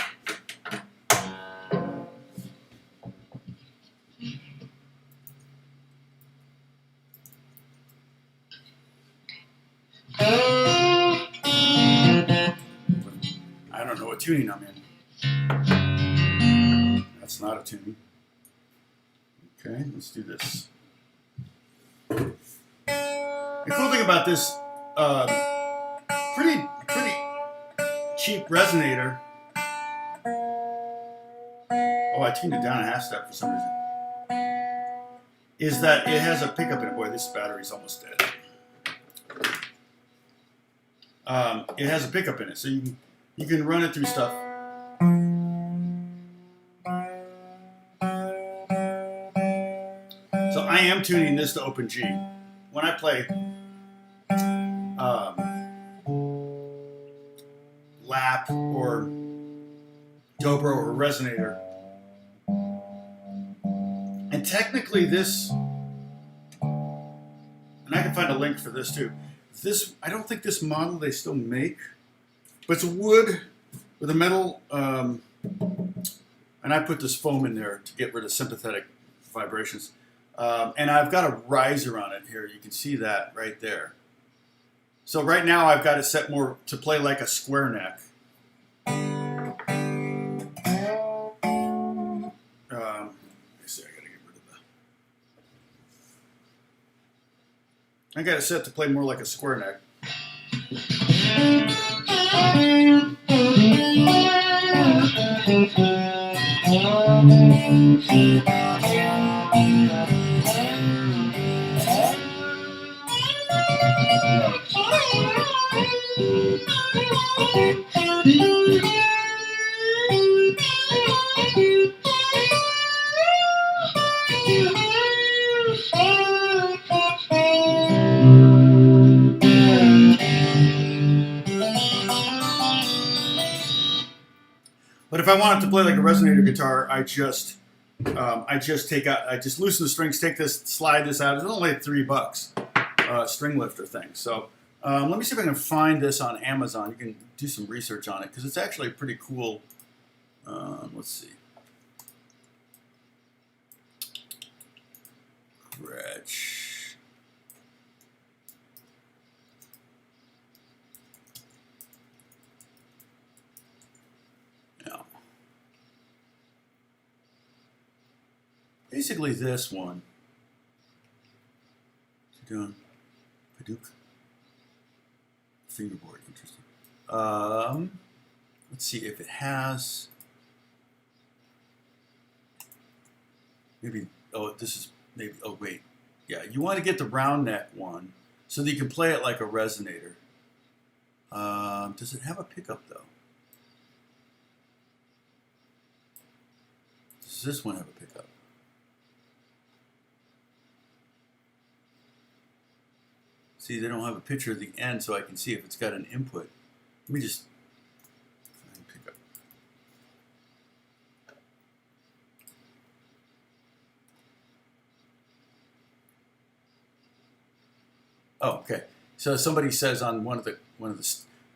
I don't know what tuning I'm in. That's not a tuning. Okay, let's do this. The cool thing about this pretty cheap resonator. Oh, I tuned it down a half step for some reason. Is that it has a pickup in it. Boy, this battery's almost dead. It has a pickup in it, so you can run it through stuff. So I am tuning this to open G. When I play lap or dobro or resonator, and technically this, and I can find a link for this too. This, I don't think this model they still make, but it's wood with a metal, and I put this foam in there to get rid of sympathetic vibrations. And I've got a riser on it here. You can see that right there. So right now I've got it set more to play like a square neck. Let's see, I gotta get rid of the. I got it set to play more like a square neck. But if I wanted to play like a resonator guitar, I just loosen the strings, take this, slide this out. It's only $3, string lifter thing. So let me see if I can find this on Amazon. You can do some research on it because it's actually pretty cool. Let's see. Gretsch. Basically this one. What's he doing? Paducah. Fingerboard, interesting. Let's see if it has. Maybe, oh, this is, maybe, oh wait. Yeah, you want to get the round neck one so that you can play it like a resonator. Does it have a pickup though? Does this one have a pickup? See, they don't have a picture of the end so I can see if it's got an input. Let me just pick up. Oh, okay. So somebody says on one of the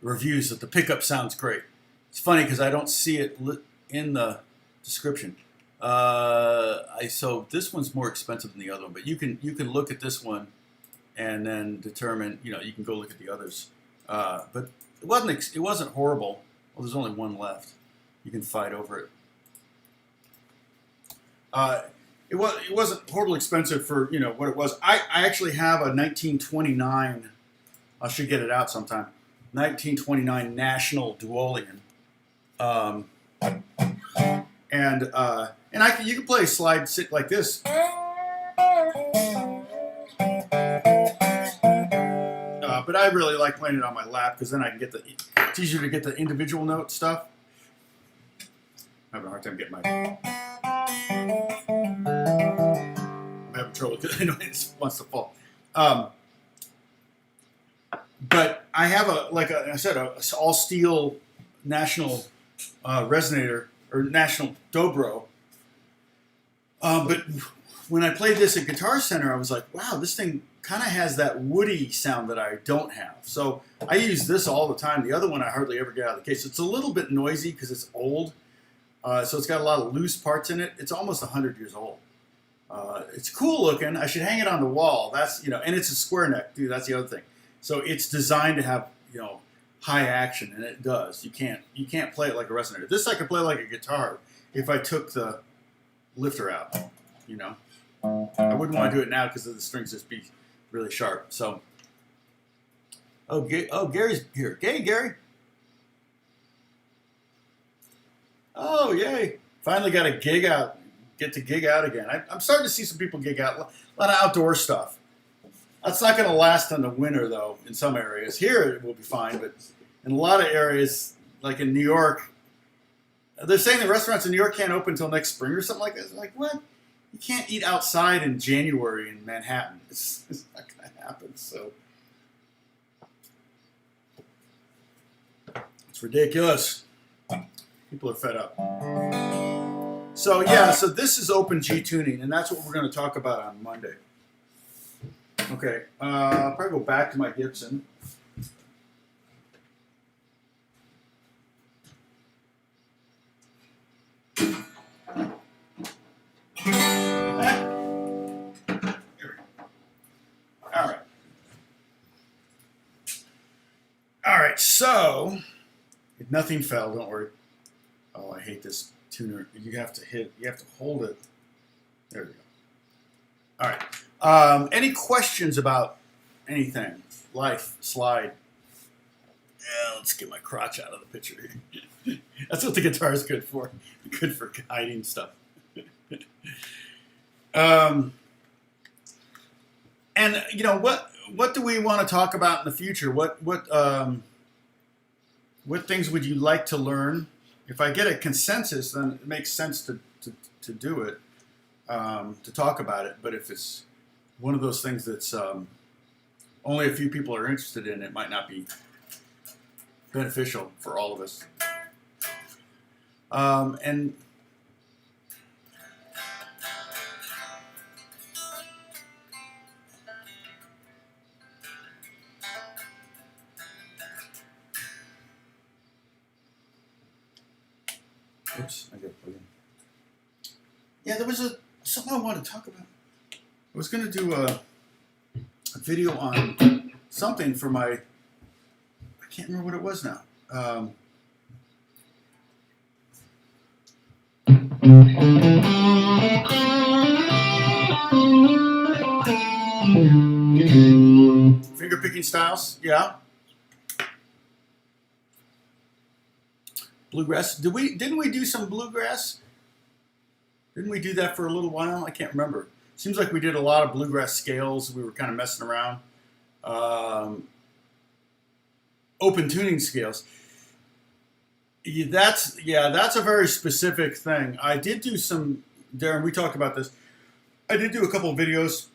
reviews that the pickup sounds great. It's funny because I don't see it in the description. So this one's more expensive than the other one, but you can look at this one and then determine, you can go look at the others. But it wasn't horrible. Well, there's only one left. You can fight over it. It wasn't horribly expensive for what it was. I actually have a 1929. I should get it out sometime. 1929 National Duolian. And you can play slide sit like this. But I really like playing it on my lap because then I can it's easier to get the individual note stuff. I'm having a hard time getting I'm having trouble because I know it wants to fall. But I have a all steel National resonator or National Dobro. But when I played this at Guitar Center, I was like, wow, this thing kind of has that woody sound that I don't have. So I use this all the time. The other one I hardly ever get out of the case. It's a little bit noisy because it's old. So it's got a lot of loose parts in it. It's almost 100 years old. It's cool looking. I should hang it on the wall. That's, and it's a square neck, dude. That's the other thing. So it's designed to have, high action, and it does. You can't play it like a resonator. This I could play like a guitar if I took the lifter out, I wouldn't want to do it now because the strings just be really sharp. So, Gary's here. Hey, Gary. Oh, yay. Finally got a gig out. Get to gig out again. I'm starting to see some people gig out. A lot of outdoor stuff. That's not going to last in the winter, though, in some areas. Here it will be fine, but in a lot of areas, like in New York, they're saying the restaurants in New York can't open until next spring or something like that. It's like, what? You can't eat outside in January in Manhattan. It's not going to happen, so. It's ridiculous. People are fed up. So, yeah, so this is open G tuning, and that's what we're going to talk about on Monday. Okay, I'll probably go back to my Gibson. All right. So, if nothing fell, don't worry. Oh, I hate this tuner. You have to hold it. There we go. All right. Any questions about anything? Life, slide. Yeah, let's get my crotch out of the picture here. That's what the guitar is good for. Good for hiding stuff. And you know what do we want to talk about in the future? What things would you like to learn? If I get a consensus, then it makes sense to do it, to talk about it. But if it's one of those things that's only a few people are interested in, it might not be beneficial for all of us. And oops, I got to plug in. Yeah, there was something I wanted to talk about. I was going to do a video on something for my, I can't remember what it was now. Finger picking styles, yeah. Bluegrass. Didn't we do some bluegrass? Didn't we do that for a little while? I can't remember. Seems like we did a lot of bluegrass scales. We were kind of messing around. Open tuning scales. That's a very specific thing. I did do some, Darren, we talked about this. I did do a couple of videos,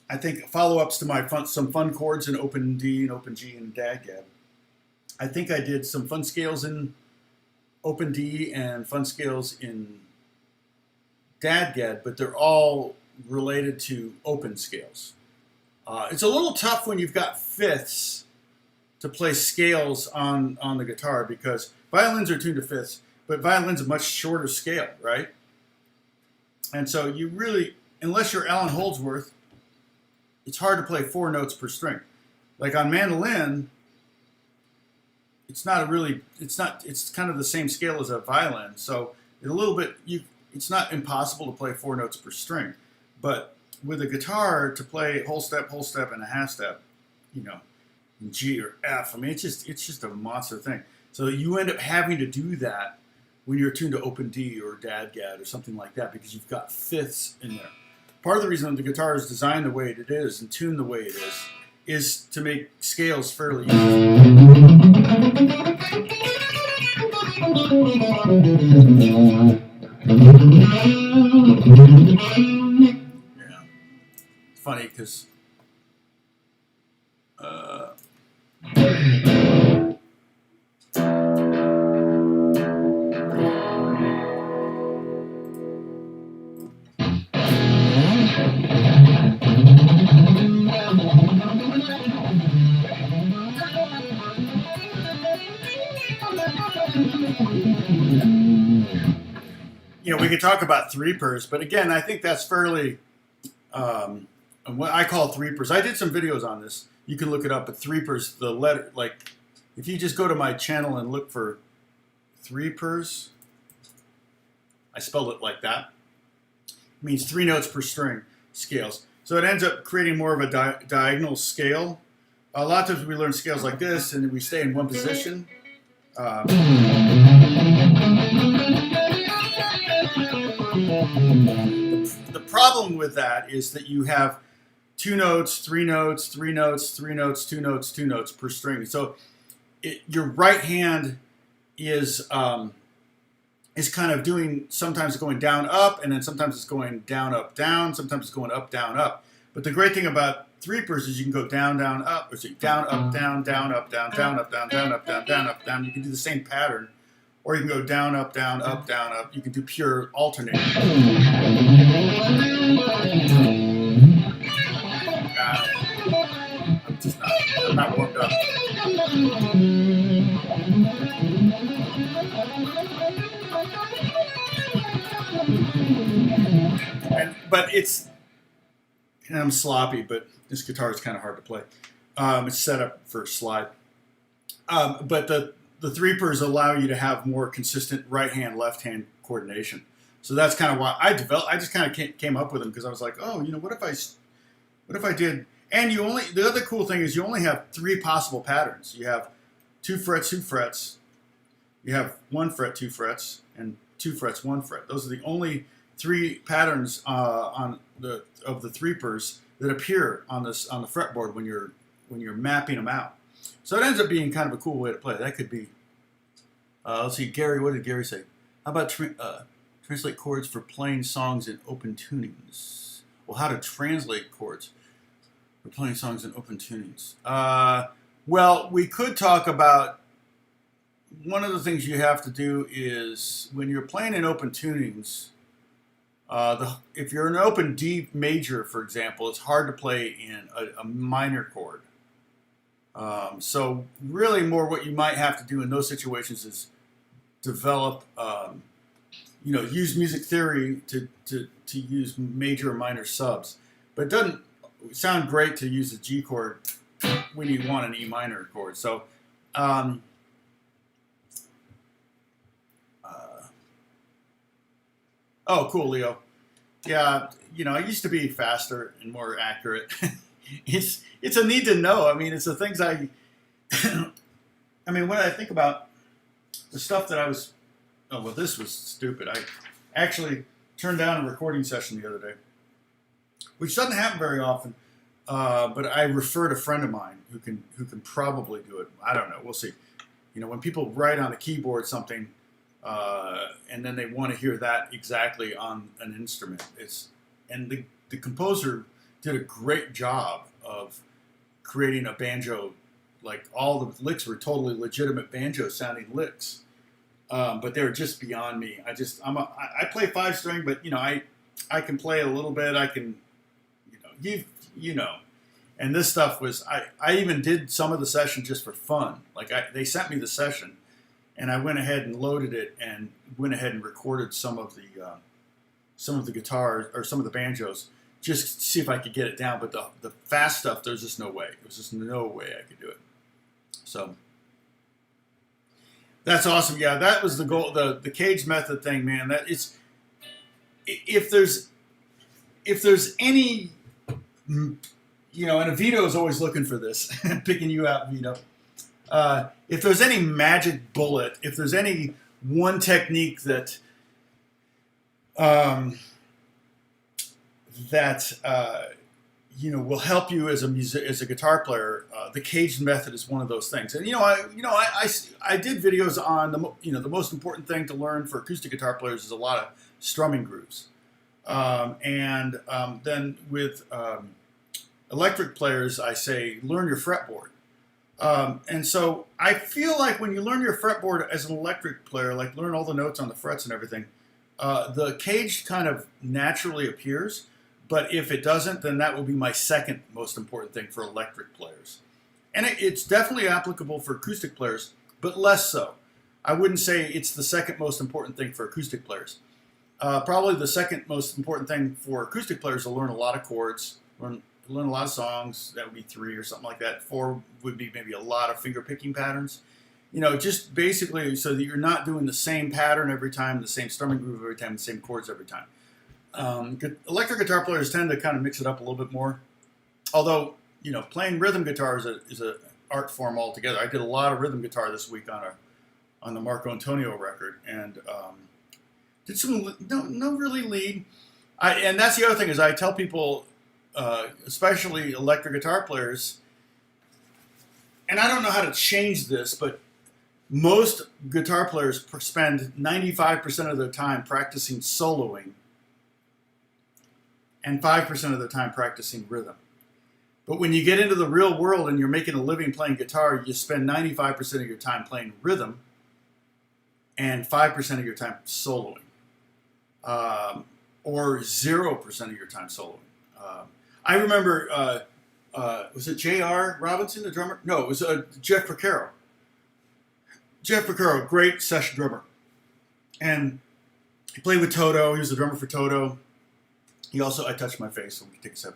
I think follow-ups to some fun chords in open D and open G and DAD-GAD. I think I did some fun scales in open D and fun scales in DAD-GAD, but they're all related to open scales. It's a little tough when you've got fifths to play scales on the guitar, because violins are tuned to fifths, but violin's a much shorter scale, right? And so you really, unless you're Alan Holdsworth, it's hard to play 4 notes per string. Like on mandolin, it's kind of the same scale as a violin, so it's not impossible to play 4 notes per string. But with a guitar, to play whole step, and a half step, you know, in G or F, I mean, it's just a monster thing. So you end up having to do that when you're tuned to open D or DAD-GAD or something like that, because you've got fifths in there. Part of the reason the guitar is designed the way it is and tuned the way it is to make scales fairly easy. Yeah, it's funny because you know, we could talk about three-pers, but again, I think that's fairly, what I call three-pers. I did some videos on this. You can look it up, but three-pers, the letter, like, if you just go to my channel and look for three-pers, I spelled it like that. It means 3 notes per string scales. So it ends up creating more of a diagonal scale. A lot of times we learn scales like this, and then we stay in one position. The problem with that is that you have 2 notes, 3 notes, 3 notes, 3 notes, 2 notes, 2 notes per string. So your right hand is kind of doing, sometimes going down, up, and then sometimes it's going down, up, down, sometimes it's going up, down, up. But the great thing about three-pers is you can go down, down, up, or so down, up, down, down, up, down, down, up, down, down, up, down, down, up, down. You can do the same pattern. Or you can go down, up, down, up, down, up. You can do pure alternating. I'm not warmed up. But it's, and I'm sloppy, but this guitar is kind of hard to play. It's set up for slide. But the threepers allow you to have more consistent right hand, left hand coordination. So that's kind of why I developed. I just kind of came up with them because I was like, oh, what if I did? And the other cool thing is you only have 3 possible patterns. You have 2 frets, 2 frets. You have 1 fret, 2 frets, and 2 frets, 1 fret. Those are the only 3 patterns of the threepers that appear on the fretboard when you're mapping them out. So it ends up being kind of a cool way to play. That could be. Let's see, Gary. What did Gary say? How about translate chords for playing songs in open tunings? Well, how to translate chords for playing songs in open tunings? Well, we could talk about. One of the things you have to do is when you're playing in open tunings, if you're in an open D major, for example, it's hard to play in a minor chord. So really more what you might have to do in those situations is develop, use music theory to use major or minor subs. But it doesn't sound great to use a G chord when you want an E minor chord. So, oh, cool, Leo. Yeah, I used to be faster and more accurate. It's a need to know. I mean, it's the things I mean, when I think about the stuff that I was, oh, well, this was stupid. I actually turned down a recording session the other day, which doesn't happen very often. But I referred a friend of mine who can probably do it. I don't know. We'll see. When people write on a keyboard something, and then they want to hear that exactly on an instrument, and the composer did a great job of creating a banjo. Like all the licks were totally legitimate banjo sounding licks, but they were just beyond me. I play 5-string, but I can play a little bit. I can, and this stuff was I even did some of the session just for fun. Like they sent me the session, and I went ahead and loaded it and went ahead and recorded some of the guitars or some of the banjos just to see if I could get it down. But the fast stuff, there's just no way. There was just no way I could do it. So that's awesome. Yeah, that was the goal. The cage method thing, man. That it's if there's any, and Vito is always looking for this, picking you out, Vito. If there's any magic bullet, if there's any one technique that will help you as a guitar player, the caged method is one of those things. And I did videos on the most important thing to learn for acoustic guitar players is a lot of strumming grooves, and then with electric players I say learn your fretboard. And so I feel like when you learn your fretboard as an electric player, like learn all the notes on the frets and everything, the cage kind of naturally appears. But if it doesn't, then that will be my second most important thing for electric players. And it's definitely applicable for acoustic players, but less so. I wouldn't say it's the second most important thing for acoustic players. Probably the second most important thing for acoustic players is to learn a lot of chords, learn a lot of songs. That would be 3 or something like that. 4 would be maybe a lot of finger picking patterns. Just basically so that you're not doing the same pattern every time, the same strumming groove every time, the same chords every time. Electric guitar players tend to kind of mix it up a little bit more. Although, playing rhythm guitar is an art form altogether. I did a lot of rhythm guitar this week on the Marco Antonio record, and did some no really lead. And that's the other thing is I tell people, especially electric guitar players, and I don't know how to change this, but most guitar players spend 95% of their time practicing soloing and 5% of the time practicing rhythm. But when you get into the real world and you're making a living playing guitar, you spend 95% of your time playing rhythm and 5% of your time soloing, or 0% of your time soloing. I remember, was it J.R. Robinson, the drummer? No, it was Jeff Porcaro. Jeff Porcaro, great session drummer. And he played with Toto. He was the drummer for Toto. He also, I touched my face, so we can take a sip.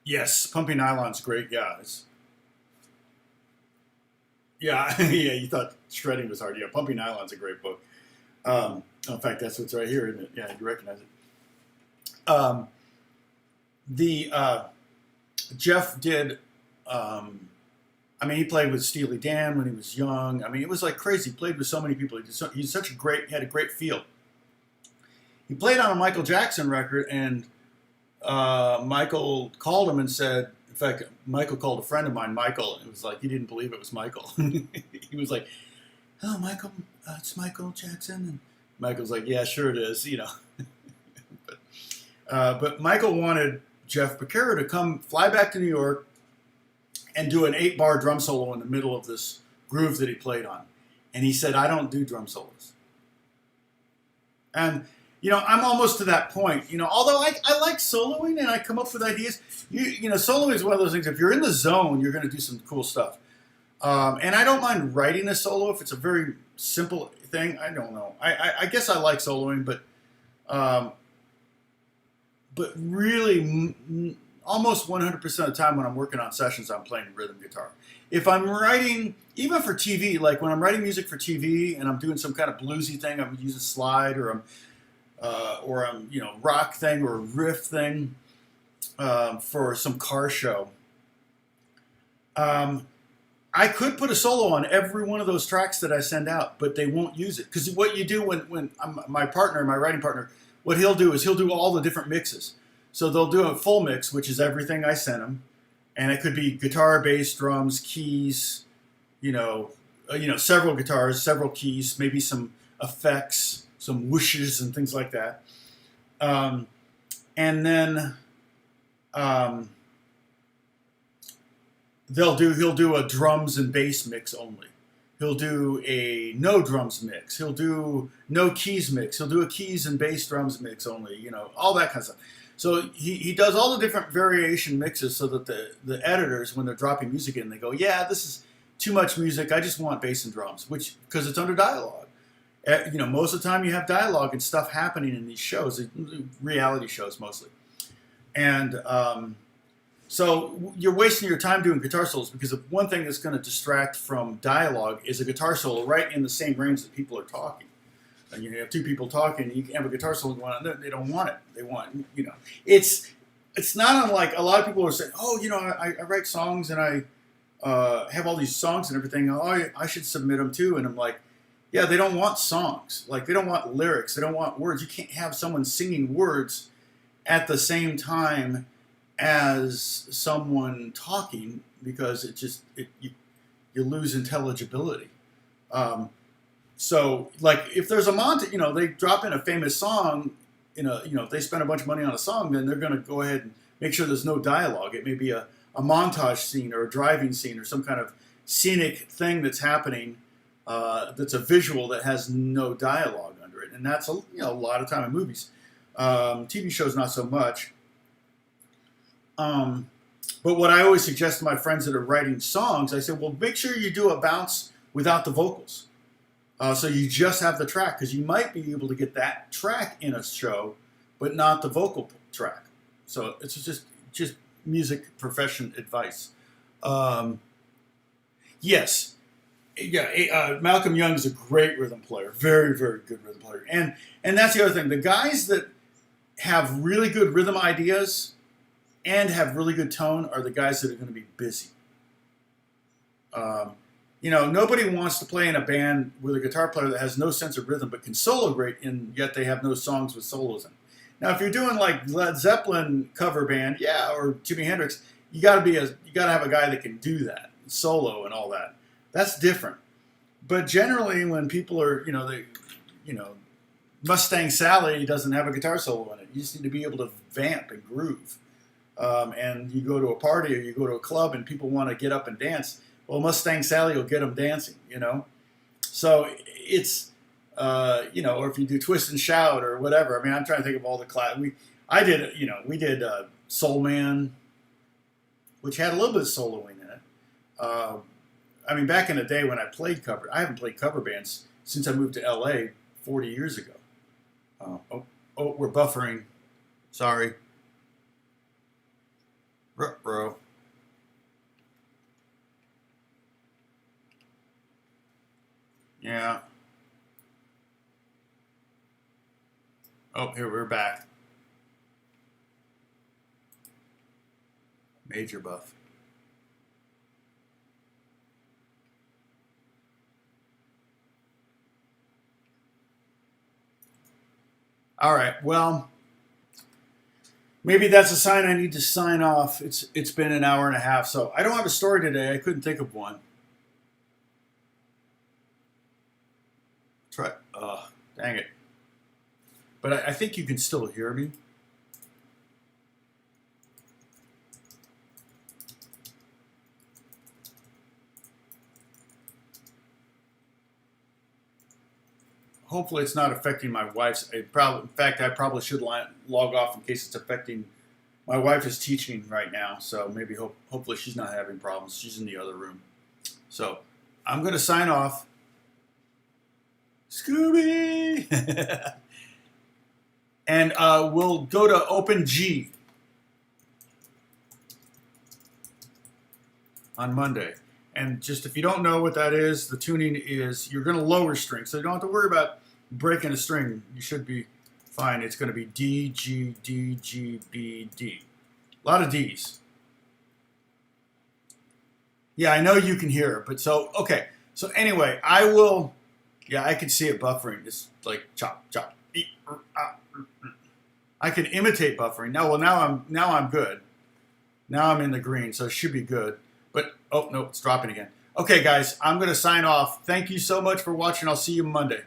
Yes, Pumping Nylon's great. Yeah, yeah, yeah. You thought shredding was hard. Yeah, Pumping Nylon's a great book. In fact, that's what's right here, isn't it? Yeah, you recognize it. Um, the Jeff did. I mean, he played with Steely Dan when he was young. I mean, it was like crazy. He played with so many people. He's such a great. He had a great feel. He played on a Michael Jackson record, and Michael called him and said. In fact, Michael called a friend of mine, Michael, and it was like he didn't believe it was Michael. He was like, "Hello, Michael. It's Michael Jackson." And Michael's like, "Yeah, sure it is." You know. But Michael wanted Jeff Becerra to come fly back to New York and do an 8-bar drum solo in the middle of this groove that he played on. And he said, I don't do drum solos. And, you know, I'm almost to that point. You know, although I like soloing and I come up with ideas, you know, soloing is one of those things, if you're in the zone, you're going to do some cool stuff. And I don't mind writing a solo if it's a very simple thing. I don't know. I guess I like soloing, but really, almost 100% of the time when I'm working on sessions, I'm playing rhythm guitar. If I'm writing, even for TV, like when I'm writing music for TV and I'm doing some kind of bluesy thing, I'm using slide or I'm you know, rock thing or riff thing for some car show. I could put a solo on every one of those tracks that I send out, but they won't use it. Because what you do when my writing partner, what he'll do is he'll do all the different mixes. So they'll do a full mix, which is everything I sent him, and it could be guitar, bass, drums, keys, several guitars, several keys, maybe some effects, some whooshes and things like that. And then he'll do a drums and bass mix only. He'll do a no drums mix. He'll do no keys mix. He'll do a keys and bass drums mix only. You know, all that kind of stuff. So he does all the different variation mixes so that the editors, when they're dropping music in, they go, yeah, this is too much music. I just want bass and drums, because it's under dialogue. You know, most of the time you have dialogue and stuff happening in these shows, reality shows mostly. And so you're wasting your time doing guitar solos, because the one thing that's going to distract from dialogue is a guitar solo right in the same range that people are talking. And you have two people talking, you can have a guitar solo going on, they don't want it. They want, you know, it's not unlike a lot of people are saying, oh, you know, I write songs and I have all these songs and everything. Oh, I should submit them too. And I'm like, yeah, they don't want songs. Like, they don't want lyrics. They don't want words. You can't have someone singing words at the same time as someone talking, because you lose intelligibility. So, like, if there's a montage, you know, they drop in a famous song, if they spend a bunch of money on a song, then they're going to go ahead and make sure there's no dialogue. It may be a montage scene or a driving scene or some kind of scenic thing that's happening that's a visual that has no dialogue under it. And that's a lot of time in movies. TV shows, not so much. But what I always suggest to my friends that are writing songs, I say, well, make sure you do a bounce without the vocals. So you just have the track, because you might be able to get that track in a show, but not the vocal track. So it's just music profession advice. Yes. Yeah, Malcolm Young is a great rhythm player, very, very good rhythm player. And that's the other thing. The guys that have really good rhythm ideas and have really good tone are the guys that are going to be busy. Nobody wants to play in a band with a guitar player that has no sense of rhythm but can solo great, and yet they have no songs with solos in. Now, if you're doing like Led Zeppelin cover band, or Jimi Hendrix, you got to have a guy that can do that, solo and all that. That's different. But generally, when people are, Mustang Sally doesn't have a guitar solo in it. You just need to be able to vamp and groove. And you go to a party or you go to a club and people want to get up and dance. Well, Mustang Sally will get them dancing, So it's, or if you do Twist and Shout or whatever. I mean, I'm trying to think of all the class. We did Soul Man, which had a little bit of soloing in it. Back in the day when I played cover, I haven't played cover bands since I moved to LA 40 years ago. We're buffering. Sorry. Ruh-roh. Yeah. Oh, here we're back. Major buff. All right. Well, maybe that's a sign I need to sign off. It's been an hour and a half, so I don't have a story today. I couldn't think of one. Try. Dang it. But I think you can still hear me. Hopefully, it's not affecting my wife's. In fact, I probably should log off in case it's affecting. My wife is teaching right now, so maybe hopefully she's not having problems. She's in the other room. So I'm going to sign off. Scooby! And we'll go to Open G on Monday. And just if you don't know what that is, the tuning is you're going to lower strings. So you don't have to worry about breaking a string. You should be fine. It's going to be D, G, D, G, B, D. A lot of D's. Yeah, I know you can hear it. But so, okay. So anyway, I will, yeah, I can see it buffering. It's like chop, chop. I can imitate buffering. Now I'm good. Now I'm in the green, so it should be good. But, oh, no, it's dropping again. Okay, guys, I'm going to sign off. Thank you so much for watching. I'll see you Monday.